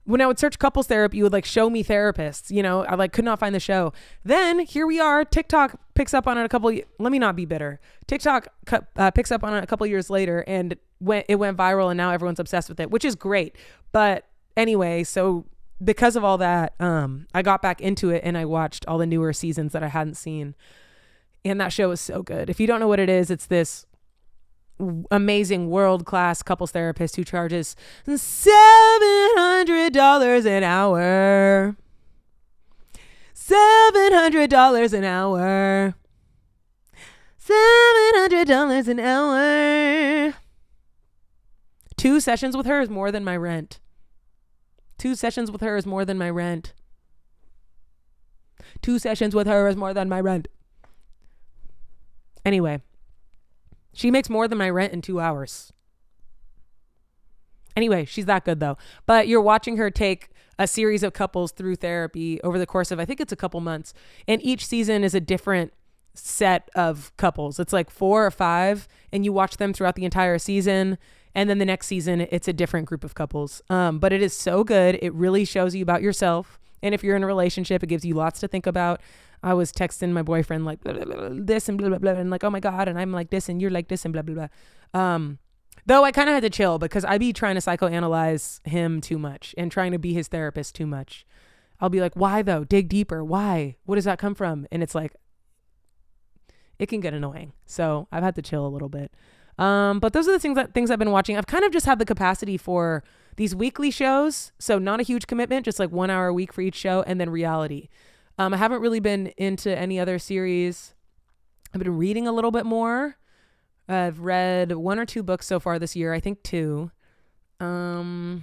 when I would search Couples Therapy, you would like show me therapists, I like could not find the show. Then here we are. TikTok picks up on it let me not be bitter. TikTok picks up on it a couple years later, and it went viral, and now everyone's obsessed with it, which is great. But anyway, so because of all that, I got back into it and I watched all the newer seasons that I hadn't seen. And that show is so good. If you don't know what it is, it's this amazing world-class couples therapist who charges $700 an hour. $700 an hour. $700 an hour. 2 sessions with her is more than my rent. 2 sessions with her is more than my rent. 2 sessions with her is more than my rent. Anyway, she makes more than my rent in 2 hours. Anyway, she's that good though. But you're watching her take a series of couples through therapy over the course of, I think it's a couple months. And each season is a different set of couples. It's like 4 or 5, and you watch them throughout the entire season. And then the next season, it's a different group of couples. But it is so good. It really shows you about yourself. And if you're in a relationship, it gives you lots to think about. I was texting my boyfriend like blah, blah, blah, this and blah, blah, blah. And like, oh my God. And I'm like this and you're like this and blah, blah, blah. Though I kind of had to chill because I be trying to psychoanalyze him too much and trying to be his therapist too much. I'll be like, why though? Dig deeper. Why? What does that come from? And it's like, it can get annoying. So I've had to chill a little bit. But those are the things I've been watching. I've kind of just had the capacity for these weekly shows. So not a huge commitment, just like 1 hour a week for each show, and then reality. I haven't really been into any other series. I've been reading a little bit more. I've read 1 or 2 books so far this year. I think 2. Been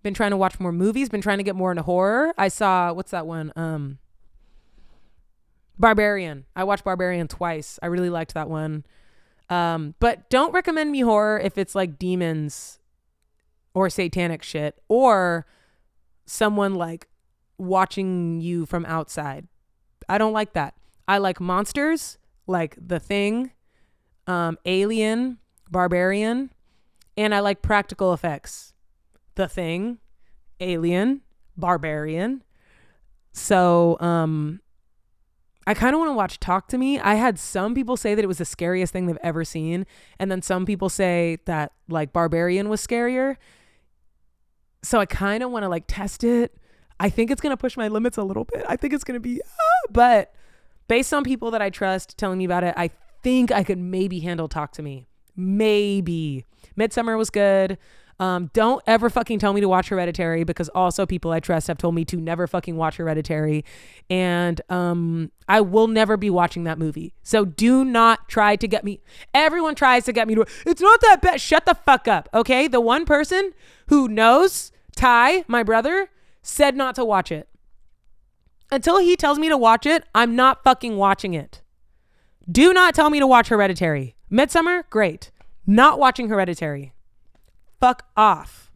Been trying to watch more movies. Been trying to get more into horror. I saw, what's that one? Barbarian. I watched Barbarian twice. I really liked that one. But don't recommend me horror if it's like demons or satanic shit or someone like watching you from outside. I don't like that. I like monsters, like The Thing, Alien, Barbarian, and I like practical effects. The Thing, Alien, Barbarian. So, I kind of want to watch Talk to Me. I had some people say that it was the scariest thing they've ever seen. And then some people say that like Barbarian was scarier. So I kind of want to like test it. I think it's going to push my limits a little bit. I think it's going to be, but based on people that I trust telling me about it, I think I could maybe handle Talk to Me. Maybe. Midsummer was good. Don't ever fucking tell me to watch Hereditary, because also people I trust have told me to never fucking watch Hereditary. And I will never be watching that movie. So do not try to get me. Everyone tries to get me to, it's not that bad. Shut the fuck up. Okay. The one person who knows, Ty, my brother, said not to watch it. Until he tells me to watch it, I'm not fucking watching it. Do not tell me to watch Hereditary. Midsummer, great. Not watching Hereditary. Fuck off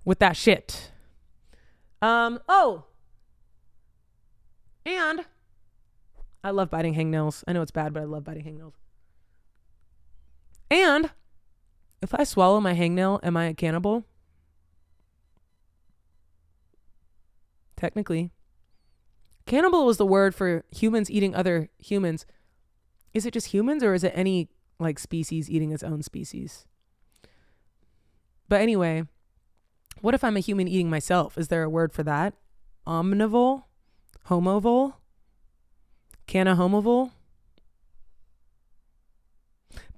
with that shit. And I love biting hangnails. I know it's bad, but I love biting hangnails. And if I swallow my hangnail, am I a cannibal? Technically. Cannibal was the word for humans eating other humans. Is it just humans, or is it any like species eating its own species? But anyway, what if I'm a human eating myself? Is there a word for that? Omnivore? Homovore? Canahomovore?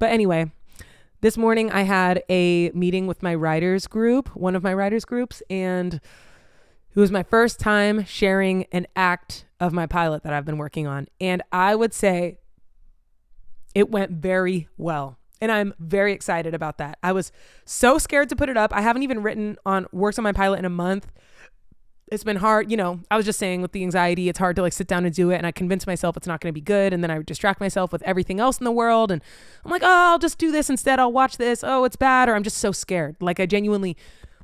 But anyway, this morning I had a meeting with my writers group, one of my writers groups, and it was my first time sharing an act of my pilot that I've been working on. And I would say it went very well. And I'm very excited about that. I was so scared to put it up. I haven't even worked on my pilot in a month. It's been hard. You know, I was just saying with the anxiety, it's hard to like sit down and do it. And I convinced myself it's not going to be good. And then I would distract myself with everything else in the world. And I'm like, oh, I'll just do this instead. I'll watch this. Oh, it's bad. Or I'm just so scared. Like I genuinely,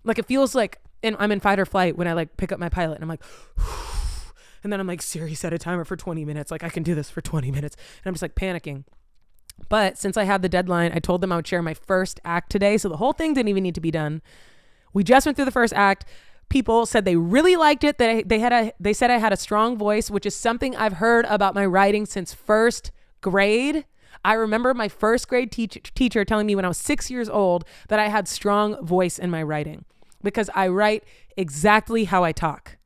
like it feels like I'm in fight or flight when I like pick up my pilot and I'm like, and then I'm like, Siri, set a timer for 20 minutes. Like I can do this for 20 minutes. And I'm just like panicking. But since I had the deadline, I told them I would share my first act today. So the whole thing didn't even need to be done. We just went through the first act. People said they really liked it. That they said I had a strong voice, which is something I've heard about my writing since first grade. I remember my first grade teacher telling me when I was 6 years old that I had strong voice in my writing because I write exactly how I talk.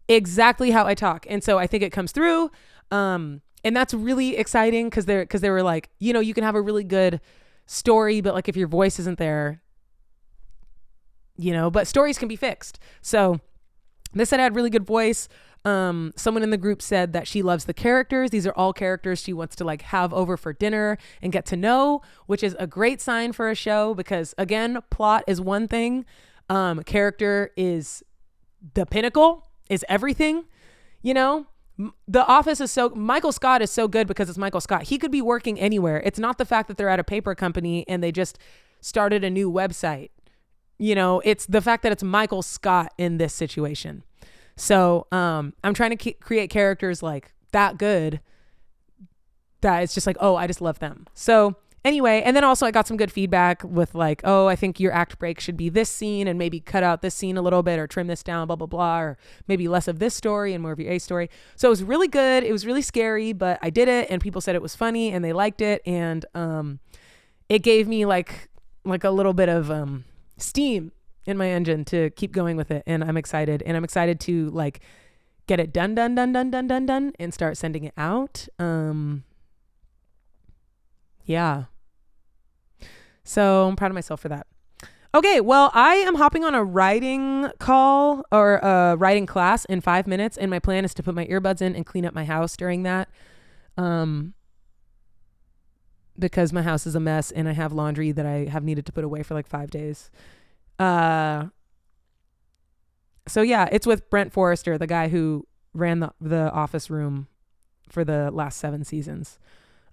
Exactly how I talk. And so I think it comes through. And that's really exciting because they were like, you know, you can have a really good story, but like if your voice isn't there, you know, but stories can be fixed. So they said I had really good voice. Someone in the group said that she loves the characters. These are all characters she wants to like have over for dinner and get to know, which is a great sign for a show because again, plot is one thing. Character is the pinnacle, is everything, you know? The Office is Michael Scott is so good because it's Michael Scott. He could be working anywhere. It's not the fact that they're at a paper company and they just started a new website. You know, it's the fact that it's Michael Scott in this situation. So I'm trying to create characters like that good that it's just like, oh, I just love them. So anyway, and then also I got some good feedback with like, oh, I think your act break should be this scene and maybe cut out this scene a little bit or trim this down, blah, blah, blah, or maybe less of this story and more of your A story. So it was really good. It was really scary, but I did it and people said it was funny and they liked it. And it gave me like a little bit of steam in my engine to keep going with it. And I'm excited. And I'm excited to like get it done and start sending it out. Yeah. So I'm proud of myself for that. Okay, well, I am hopping on a writing call or a writing class in 5 minutes, and my plan is to put my earbuds in and clean up my house during that, because my house is a mess and I have laundry that I have needed to put away for like 5 days. So yeah, it's with Brent Forrester, the guy who ran the Office room for the last 7 seasons.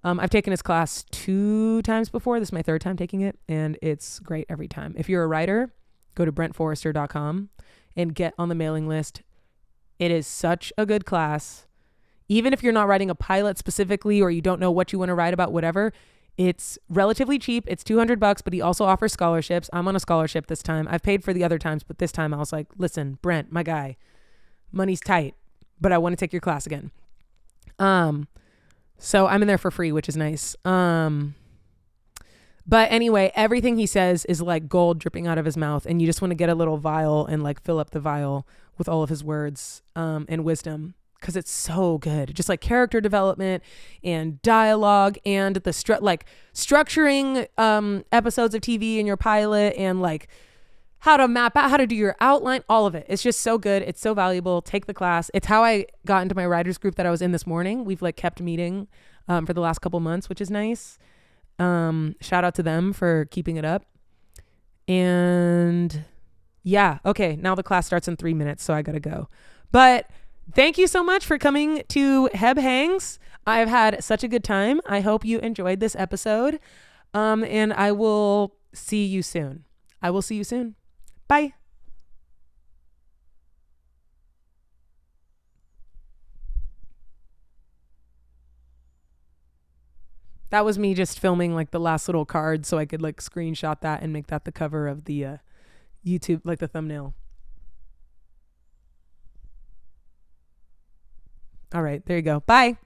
I've taken his class 2 times before. This is my 3rd time taking it, and it's great every time. If you're a writer, go to brentforrester.com and get on the mailing list. It is such a good class. Even if you're not writing a pilot specifically, or you don't know what you want to write about, whatever, it's relatively cheap. It's $200, but he also offers scholarships. I'm on a scholarship this time. I've paid for the other times, but this time I was like, listen, Brent, my guy, money's tight, but I want to take your class again. So I'm in there for free, which is nice. But anyway, everything he says is like gold dripping out of his mouth, and you just want to get a little vial and like fill up the vial with all of his words and wisdom, because it's so good. Just like character development and dialogue and the structuring episodes of TV in your pilot, and like how to map out, how to do your outline, all of it. It's just so good. It's so valuable. Take the class. It's how I got into my writers group that I was in this morning. We've like kept meeting for the last couple months, which is nice. Shout out to them for keeping it up. And yeah, okay, now the class starts in 3 minutes, so I gotta go. But thank you so much for coming to Heb Hangs. I've had such a good time. I hope you enjoyed this episode. And I will see you soon. Bye. That was me just filming like the last little card so I could like screenshot that and make that the cover of the YouTube, like the thumbnail. All right, there you go. Bye.